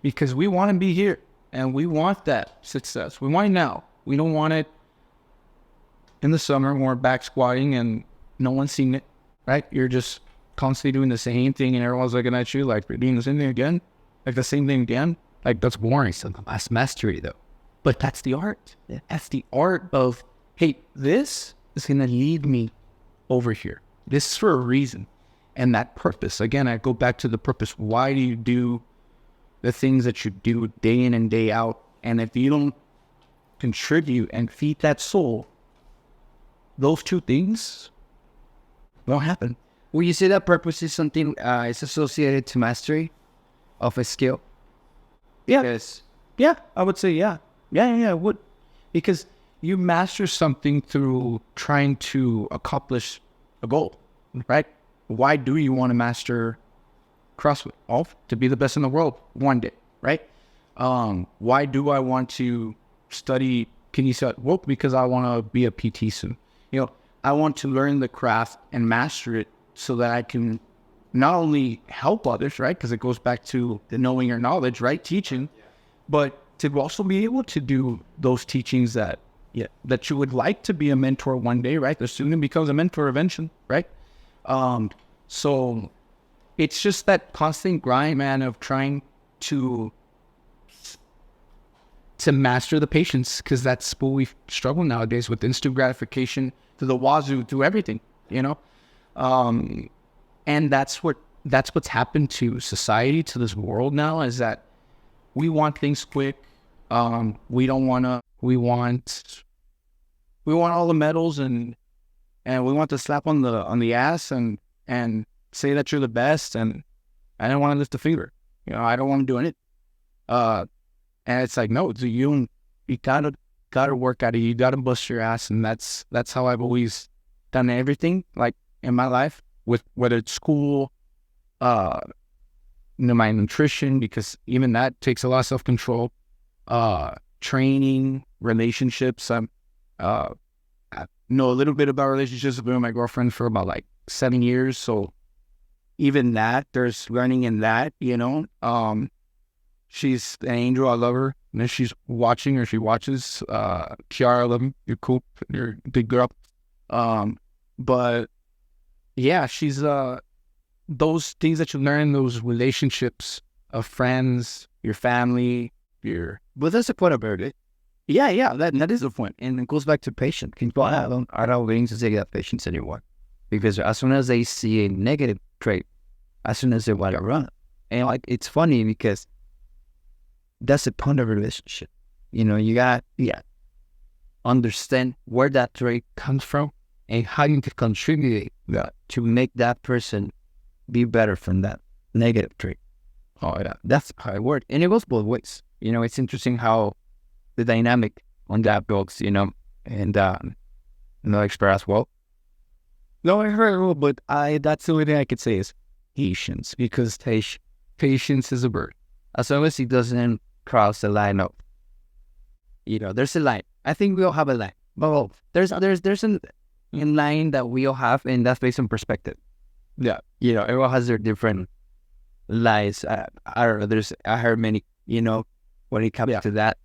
Because we want to be here and we want that success. We want it now. We don't want it in the summer when we're back squatting and no one's seen it, right? You're just constantly doing the same thing and everyone's looking at you like, you're doing the same thing again? Like the same thing again? Like, that's boring. So that's mastery, though. But that's the art. That's the art of, hey, this is going to lead me over here. This is for a reason. And that purpose, again, I go back to the purpose. Why do you do the things that you do day in and day out? And if you don't contribute and feed that soul, those two things won't happen. Will you say that purpose is something is associated to mastery of a skill? Yeah. Because yeah, I would say yeah. Yeah, I would. Because you master something through trying to accomplish a goal, right? Why do you want to master CrossFit? Oh, to be the best in the world one day, right? Why do I want to study kinesiology? Well, because I want to be a PT soon. You know, I want to learn the craft and master it so that I can not only help others, right? Because it goes back to the knowing your knowledge, right? Teaching, but to also be able to do those teachings that you would like to be a mentor one day, right? The student becomes a mentor eventually, right? So it's just that constant grind, man, of trying to master the patience, because that's what we struggle nowadays with, instant gratification to the wazoo, to everything, you know? And that's what's happened to society, to this world now, is that we want things quick. We want all the medals and we want to slap on the ass and say that you're the best, and I don't want to lift a finger. You know, I don't want to do it. And it's like, no, you gotta work at it. You gotta bust your ass, and that's how I've always done everything, like in my life, with whether it's school, my nutrition, because even that takes a lot of self-control, training, relationships. I know a little bit about relationships. I've been with my girlfriend for about like 7 years. So even that, there's learning in that, you know. She's an angel. I love her. And if she's watching or she watches, Kiara, I love you. You're cool. You're a big girl. But yeah, she's those things that you learn, those relationships of friends, your family, but that's the point about it. Yeah, that is the point. And it goes back to patience. People are not willing to take that patience anymore, because as soon as they see a negative trait, as soon as they want to run, and like, it's funny because that's the point of a relationship. You know, you got understand where that trait comes from and how you can contribute to make that person be better from that negative trait. Oh yeah, that's how it works, and it goes both ways. You know, it's interesting how the dynamic on that goes. You know, and express well. No, I heard it, but that's the only thing I could say is patience, because patience is a bird. As long as it doesn't cross the line of, you know, there's a line. I think we all have a line. But there's a line that we all have, and that's based on perspective. Yeah. You know, everyone has their different lines. I heard many, you know, when it comes to that.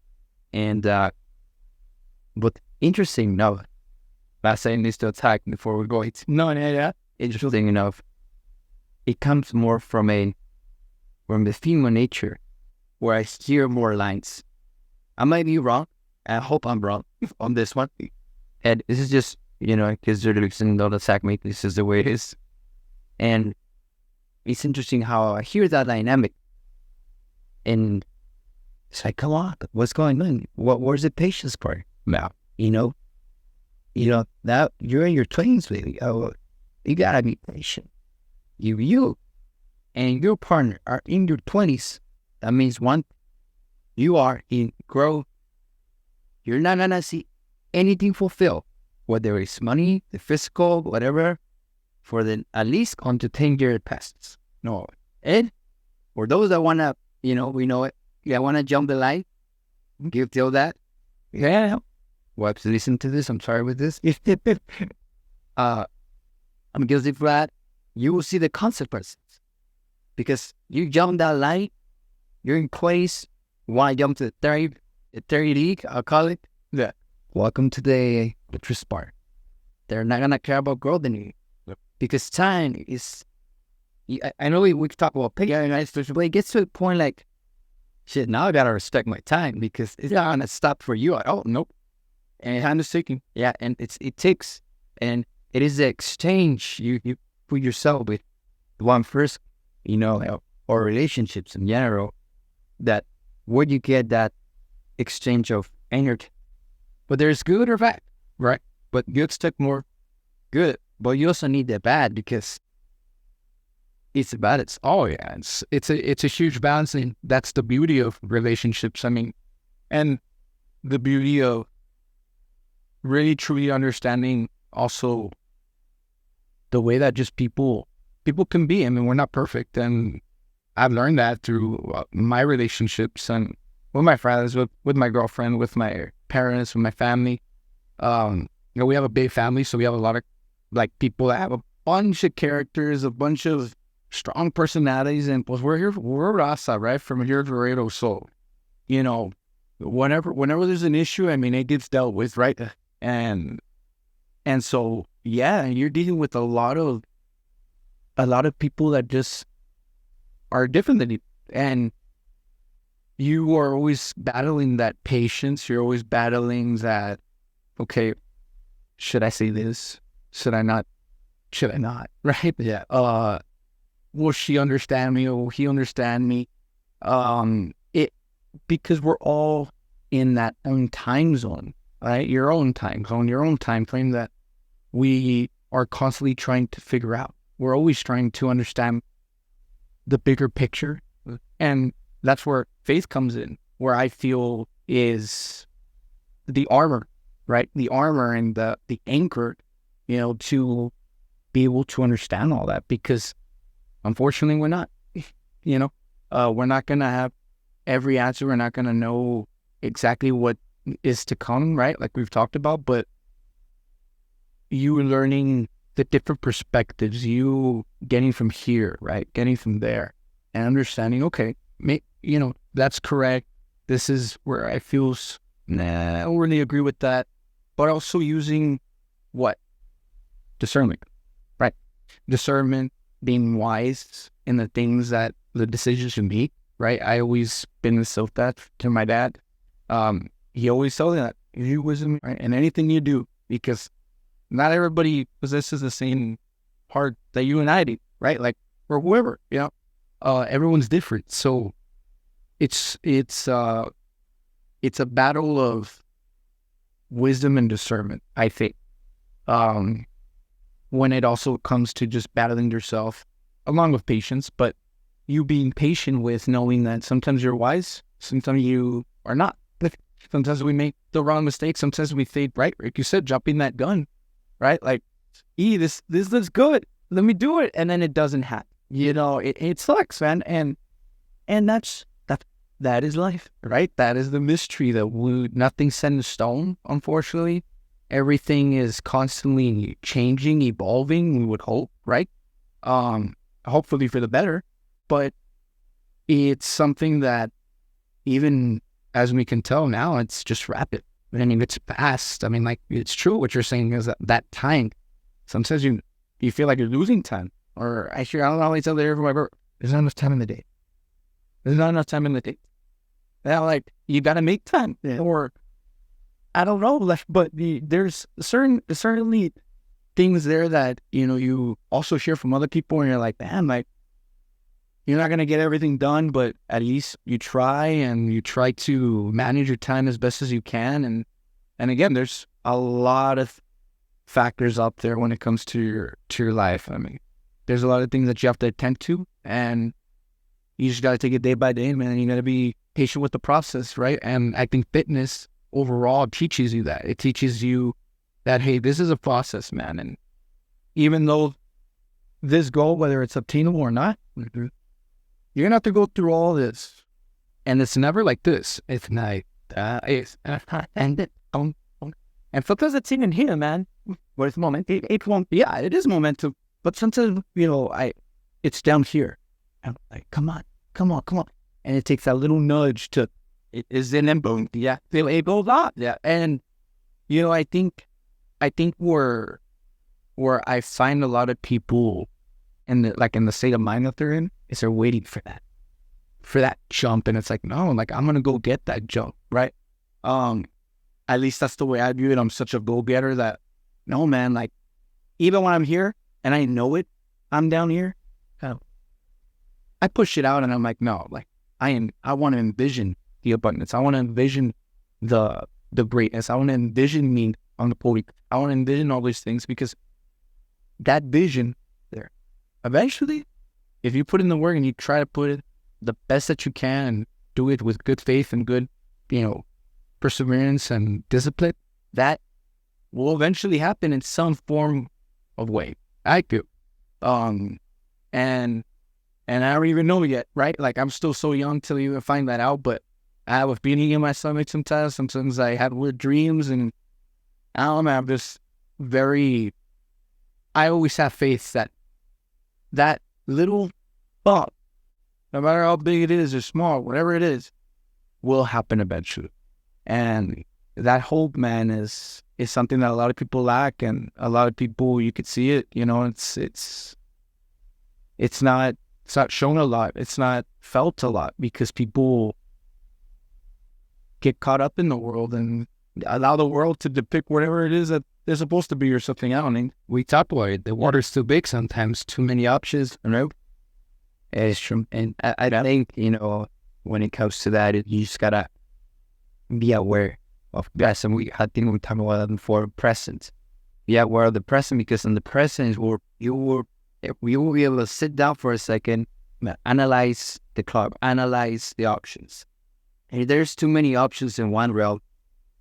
And, but interesting enough, last saying this to attack before we go. Interesting enough, it comes more from the female nature, where I hear more lines I might be wrong. I hope I'm wrong on this one. And this is just, because they're listening to the segment, this is the way it is. And it's interesting how I hear that dynamic. And it's like, come on, what's going on? Where's the patience part? Now, that you're in your 20s, baby. Oh, you gotta be patient. You and your partner are in your 20s. That means one, you are in growth. You're not gonna see anything fulfilled, whether it's money, the physical, whatever, for at least unto 10-year passes. No. And for those that wanna, we know it. Yeah, wanna jump the line, give till that. Yeah. Well, to listen to this, I'm sorry with this. I'm guilty for that. You will see the consequences. Because you jump that line, you're in place, you want to jump to the third league, I'll call it. Yeah. Welcome to the trust part. They're not going to care about growth anymore. Yep. Because time is, I know we talk about patience, but it gets to a point like, shit, now I got to respect my time because it's not going to stop for you. Oh, nope. And time is ticking. Yeah, and it takes, and it is the exchange you put yourself with one first, or relationships in general, that where you get that exchange of energy. But there's good or bad, right? But good stuck more good. But you also need the bad because it's about it. Oh yeah, it's a huge balance, and that's the beauty of relationships. I mean, and the beauty of really truly understanding also the way that just people can be. I mean, we're not perfect, and I've learned that through my relationships and with my friends, with my girlfriend, with my parents, with my family. We have a big family, so we have a lot of people that have a bunch of characters, a bunch of strong personalities, and pues we're raza, right? From here to Laredo. So, whenever there's an issue, I mean, it gets dealt with, right? And so, yeah, you're dealing with a lot of people that just are different than you. And you are always battling that patience. You're always battling that, okay, should I say this? Should I not? Should I not? Right? Yeah. Will she understand me, or will he understand me? Because we're all in that own time zone, right? Your own time zone, your own time frame that we are constantly trying to figure out. We're always trying to understand the bigger picture. And that's where faith comes in, where I feel is the armor, right? The armor and the anchor, to be able to understand all that, because unfortunately we're not, we're not going to have every answer. We're not going to know exactly what is to come, right? Like we've talked about, but you learning the different perspectives, you getting from here, right? Getting from there and understanding, okay, that's correct. This is where I feel, I don't really agree with that. But also using what? Discernment, right? Discernment, being wise in the things that the decisions you make, right? I always been instilled that to my dad. He always told me that you wisdom, right? And anything you do, because not everybody possesses the same heart that you and I do, right? Like, or whoever, everyone's different. So it's a battle of wisdom and discernment, I think. When it also comes to just battling yourself along with patience, but you being patient with knowing that sometimes you're wise, sometimes you are not. Sometimes we make the wrong mistake. Sometimes we think, right, like you said, jumping that gun, right? Like, this looks good. Let me do it. And then it doesn't happen. It sucks, man. And that is life, right? That is the mystery that nothing's set in stone, unfortunately. Everything is constantly changing, evolving, we would hope, right? Hopefully for the better. But it's something that even as we can tell now, it's just rapid. I mean, it's fast. I mean, like, it's true what you're saying is that time, sometimes you feel like you're losing time. Or I don't know, I tell everybody, there's not enough time in the day. There's not enough time in the day. And I'm like, you got to make time. Yeah. Or I don't know, like, but there's certainly things there that, you also hear from other people and you're like, man, like, you're not going to get everything done, but at least you try and you try to manage your time as best as you can. And again, there's a lot of factors up there when it comes to your life. I mean, there's a lot of things that you have to attend to, and you just got to take it day by day, man. You got to be patient with the process, right? And I think fitness overall teaches you that. It teaches you that, hey, this is a process, man. And even though this goal, whether it's obtainable or not, you're going to have to go through all this. And it's never like this. It's not. And sometimes it's even here, man. But it's moment. It won't. Yeah, it is momentum. But sometimes, it's down here. I'm like, come on. And it takes that little nudge to, it is in and boom. Yeah, it goes up. Yeah. And, I think where I find a lot of people in the state of mind that they're in is they're waiting for that jump. And it's like, no, like, I'm going to go get that jump. Right. At least that's the way I view it. I'm such a go-getter that, no, man, like, even when I'm here and I know it, I'm down here, I push it out and I'm like, no, like, I want to envision the abundance. I want to envision the greatness. I want to envision me on the podium. I want to envision all these things, because that vision there, eventually, if you put in the work and you try to put it the best that you can and do it with good faith and good, perseverance and discipline, that will eventually happen in some form of way. I do. And I don't even know yet, right? Like, I'm still so young till you even find that out, but I have a feeling in my stomach sometimes. Sometimes I have weird dreams, and I don't know, I'm just I always have faith that little bump, no matter how big it is or small, whatever it is, will happen eventually. And that hope, man, is something that a lot of people lack, and a lot of people, you could see it, it's not shown a lot. It's not felt a lot, because people get caught up in the world and allow the world to depict whatever it is that they're supposed to be or something. I don't know. We talk about it. The water's too big sometimes, too many options, It's true. And I think, when it comes to that, you just gotta be aware of that. And I think we talked about that before, present. Be aware of the present, because in the present is where you will be able to sit down for a second, analyze the club, analyze the options. And if there's too many options in one realm,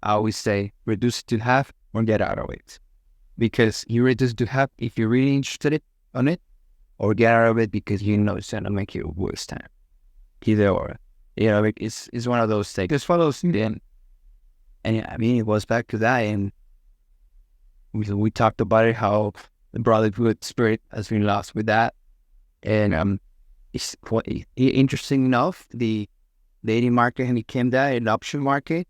I always say reduce it to half or get out of it. Because you reduce it to half if you're really interested on it, or get out of it because it's going to make you waste time. Either or. It's one of those things. It's one of those things. And it goes back to that. And we talked about it, how the brotherhood spirit has been lost with that. And it's quite interesting enough, the dating market became that, an option market.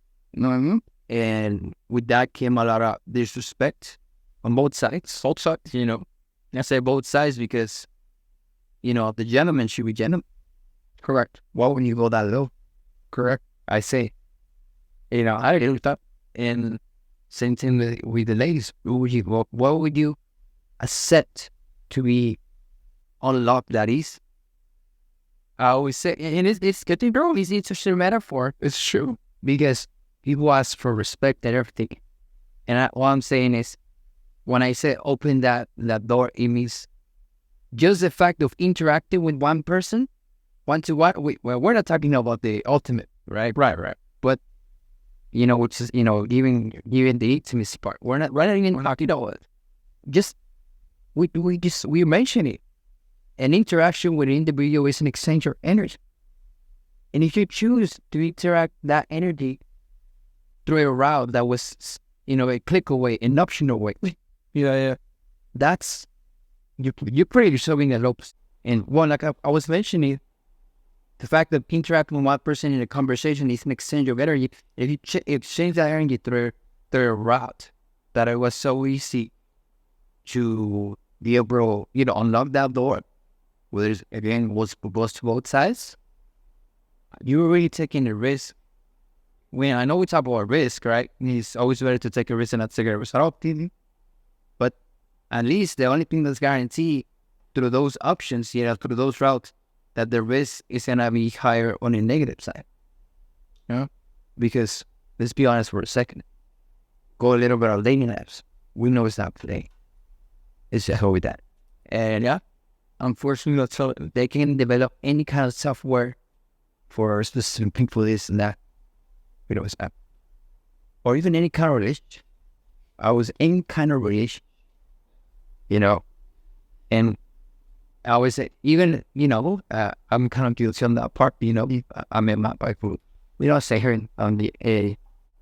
And with that came a lot of disrespect on both sides. I say both sides because, the gentleman should be gentleman. Correct. Well, when you go that low, correct. I say, I agree with that. And same thing with the ladies. What would you accept to be unlocked that is? I always say, and it's getting bro. It's just a metaphor. It's true. Because people ask for respect and everything. And what I'm saying is, when I say open that door, it means just the fact of interacting with one person, one-to-one. We're not talking about the ultimate, right? Right. But, which is, giving the intimacy part. We're not even talking about it. Just, we mention it. An interaction with an individual is an exchange of energy. And if you choose to interact that energy through a route that was, a click away, an optional way, that's, you're pretty yourself in the lopes. And one, like I was mentioning, the fact that interacting with one person in a conversation is an exchange of energy. If you exchange that energy through a route that it was so easy to be able to, unlock that door, whether it's, again, was to both sides, you were really taking a risk I know we talk about risk, right? It's always better to take a risk and not take a risk at all. But at least the only thing that's guaranteed through those options, through those routes, that the risk is going to be higher on the negative side. Because let's be honest for a second. Go a little bit of dating apps. We know it's not today. It's just with that. And unfortunately, so they can develop any kind of software for specific people, this and that. We know it's not. Or even any kind of relationship. I was any kind of relationship. And I always say, even, I'm kind of guilty on that part, I met my wife who, we don't say her on a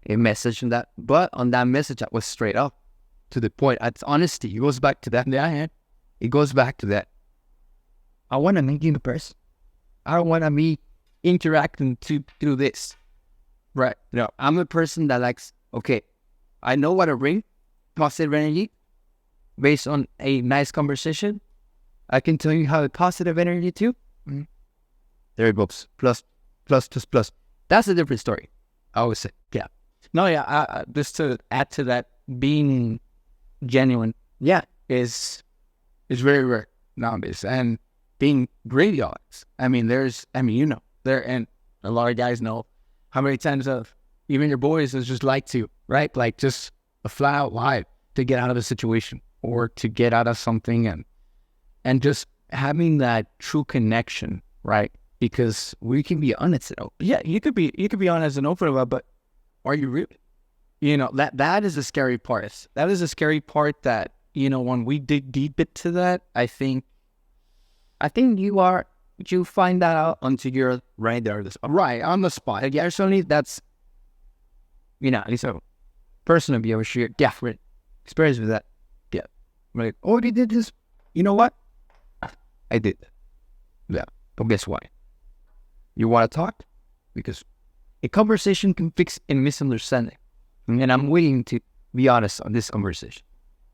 message on that, but on that message, I was straight up to the point. It's honesty. It goes back to that. Yeah. It goes back to that. I want to meet you in person. I don't want to be interacting through this. Right. I'm a person that likes, okay, I know what to bring, positive energy, based on a nice conversation. I can tell you how the positive energy too. There it goes. Plus. That's a different story, I always say. Yeah. No, yeah. Just to add to that, being genuine, is very rare nowadays, and being really honest. And a lot of guys know how many times even your boys has just lied to you, right? Like just a flat out lie to get out of a situation or to get out of something, and just having that true connection, right? Because we can be honest and open. Yeah, you could be honest and open about, but are you really? That is the scary part. That is the scary part that, when we dig deep into that, I think you find that out until you're right there on the spot. Right, on the spot. Yeah, certainly that's, at least a person of yours, share different experience with that. Yeah. Like, oh, you did this. You know what? I did. Yeah. But guess what? You want to talk? Because a conversation can fix a misunderstanding. And I'm willing to be honest on this conversation.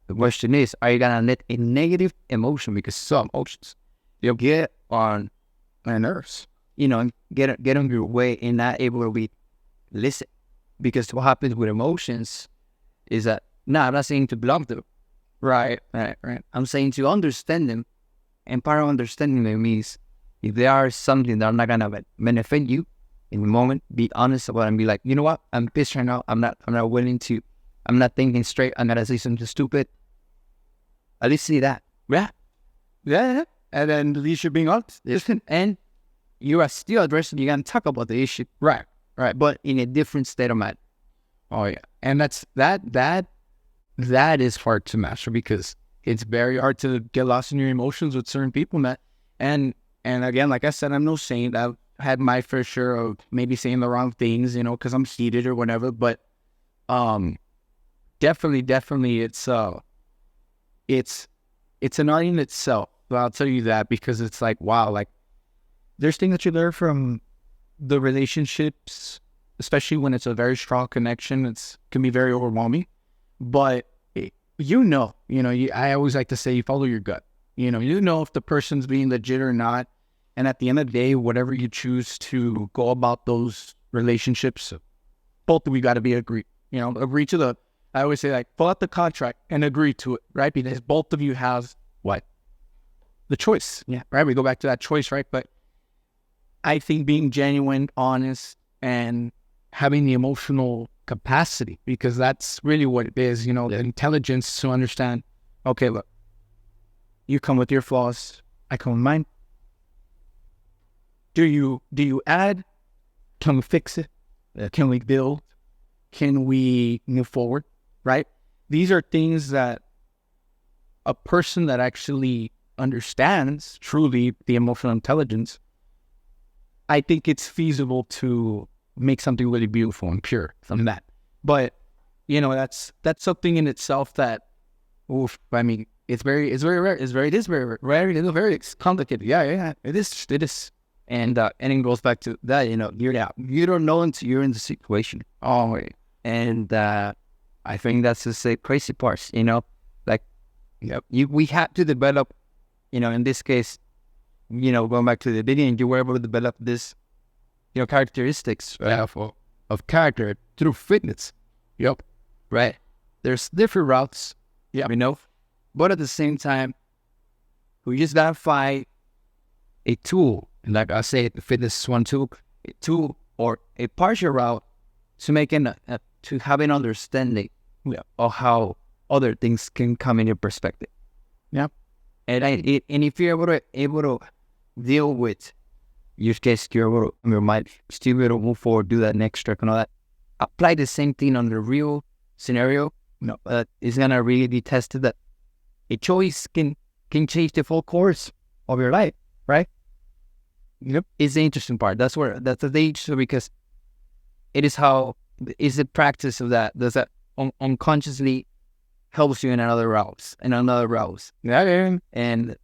The question is, are you going to let a negative emotion, because some emotions, you'll get on my nerves, get on your way and not able to listen. Because what happens with emotions is that, I'm not saying to block them. Right. I'm saying to understand them. And part of understanding them means if there are something that are not going to benefit you in the moment, be honest about it and be like, you know what? I'm pissed right now. I'm not thinking straight. I'm going to say something stupid. At least see that. Yeah. And then at least you're being honest. Listen, and you are still addressing, you're going to talk about the issue. Right. But in a different state of mind. Oh, yeah. And that is hard to master, because it's very hard to get lost in your emotions with certain people, man. And again, like I said, I'm no saint. I've had my fair share of maybe saying the wrong things, because I'm heated or whatever. But definitely, it's an art in itself. But I'll tell you that, because it's like, wow, like there's things that you learn from the relationships, especially when it's a very strong connection. It can be very overwhelming, but I always like to say, you follow your gut. If the person's being legit or not. And at the end of the day, whatever you choose to go about those relationships, both of you got to be agree to I always say, like, fill out the contract and agree to it, right? Because both of you have what? The choice. Yeah. Right. We go back to that choice, right? But I think being genuine, honest, and having the emotional capacity, because that's really what it is, the intelligence to understand, okay, look, you come with your flaws, I come with mine. Do you add? Can we fix it? Can we build? Can we move forward? Right? These are things that a person that actually understands truly the emotional intelligence, I think it's feasible to make something really beautiful and pure from that. But that's something in itself that, it's very rare. It is very rare. It's very complicated. Yeah. It is. And it goes back to that. You don't know until you're in the situation. Oh, and I think that's just the crazy part. We have to develop. In this case, going back to the beginning, you were able to develop this, characteristics. Yeah, of character through fitness. Yep. Right? There's different routes. Yeah. But at the same time, we just gotta find a tool. And like I say, the fitness is one tool, a tool or a partial route to make to have an understanding of how other things can come in your perspective. Yeah. And if you're able to deal with your case, your mind, still able to move forward, do that next step and all that. Apply the same thing on the real scenario. It's gonna really be tested that a choice can change the full course of your life, right? Yep. It's the interesting part. That's the interesting, because it is the practice of that. Does that unconsciously helps you in another routes. Yeah. And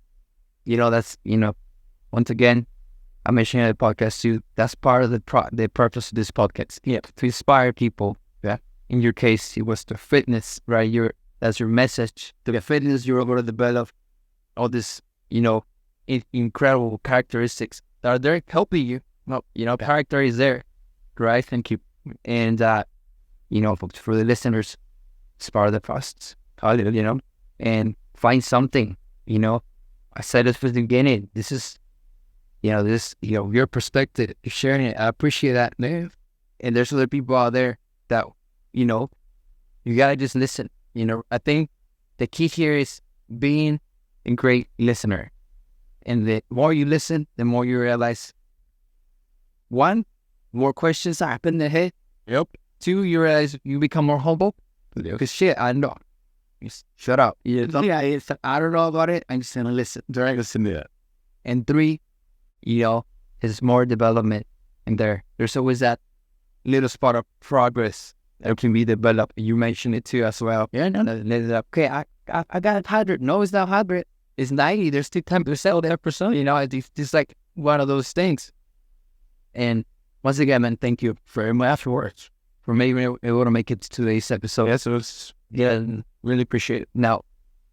that's once again, I mentioned in the podcast too. That's part of the purpose of this podcast. Yeah. To inspire people. Yeah. In your case, it was the fitness, right? That's your message. To the fitness, you're able to develop all this, incredible characteristics that are there helping you. Character is there, right? Thank you. And for the listeners, it's part of the process. And find something. I said it from the beginning. This is, your perspective, sharing it. I appreciate that, man. And there's other people out there that, you gotta just listen. I think the key here is being a great listener. And the more you listen, the more you realize, one, more questions happen in the head. Yep. Two, you realize you become more humble. Because shit, I know. Just shut up. I don't know about it. I'm just gonna listen. Listen to that. And three, there's more development in there. There's always that little spot of progress that can be developed. You mentioned it too as well. Yeah, no. Okay, I got 100. No, it's not 100. It's 90. There's still 10% there percent. It's just like one of those things. And once again, man, thank you very much afterwards for being able to make it to today's episode. Yes, it was. Yeah, really appreciate it. Now,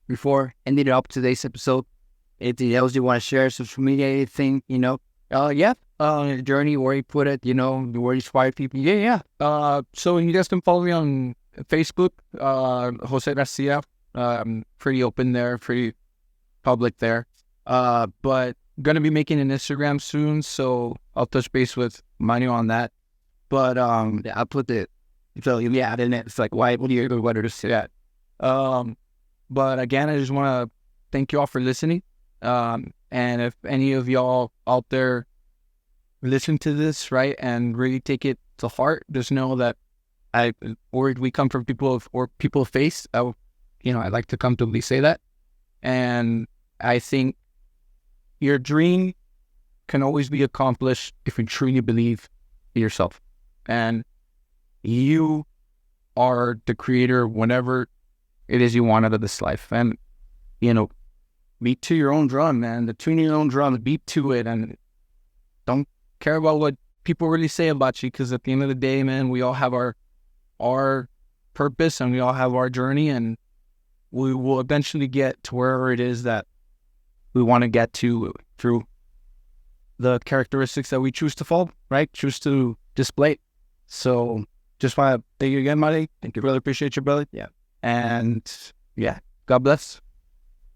before ending up today's episode, anything else you want to share? Social media, anything, journey, where you put it, where you inspire people. So you guys can follow me on Facebook, Jose Garcia. I'm pretty open there, pretty public there. But gonna be making an Instagram soon, so I'll touch base with Manu on that. But I put the and it's like, why would you what to say that? But again, I just want to thank you all for listening. And if any of y'all out there listen to this, right, and really take it to heart, just know that we come from people of faith. I like to comfortably say that. And I think your dream can always be accomplished if you truly believe in yourself. And you are the creator of whatever it is you want out of this life. And, beat to your own drum, man. The tune your own drum, beat to it, and don't care about what people really say about you, because at the end of the day, man, we all have our purpose and we all have our journey, and we will eventually get to wherever it is that we want to get to through the characteristics that we choose to follow, right? Choose to display. So just want to thank you again, Marty. Thank you. Really appreciate you, brother. Yeah. And God bless.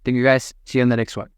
Thank you guys. See you in the next one.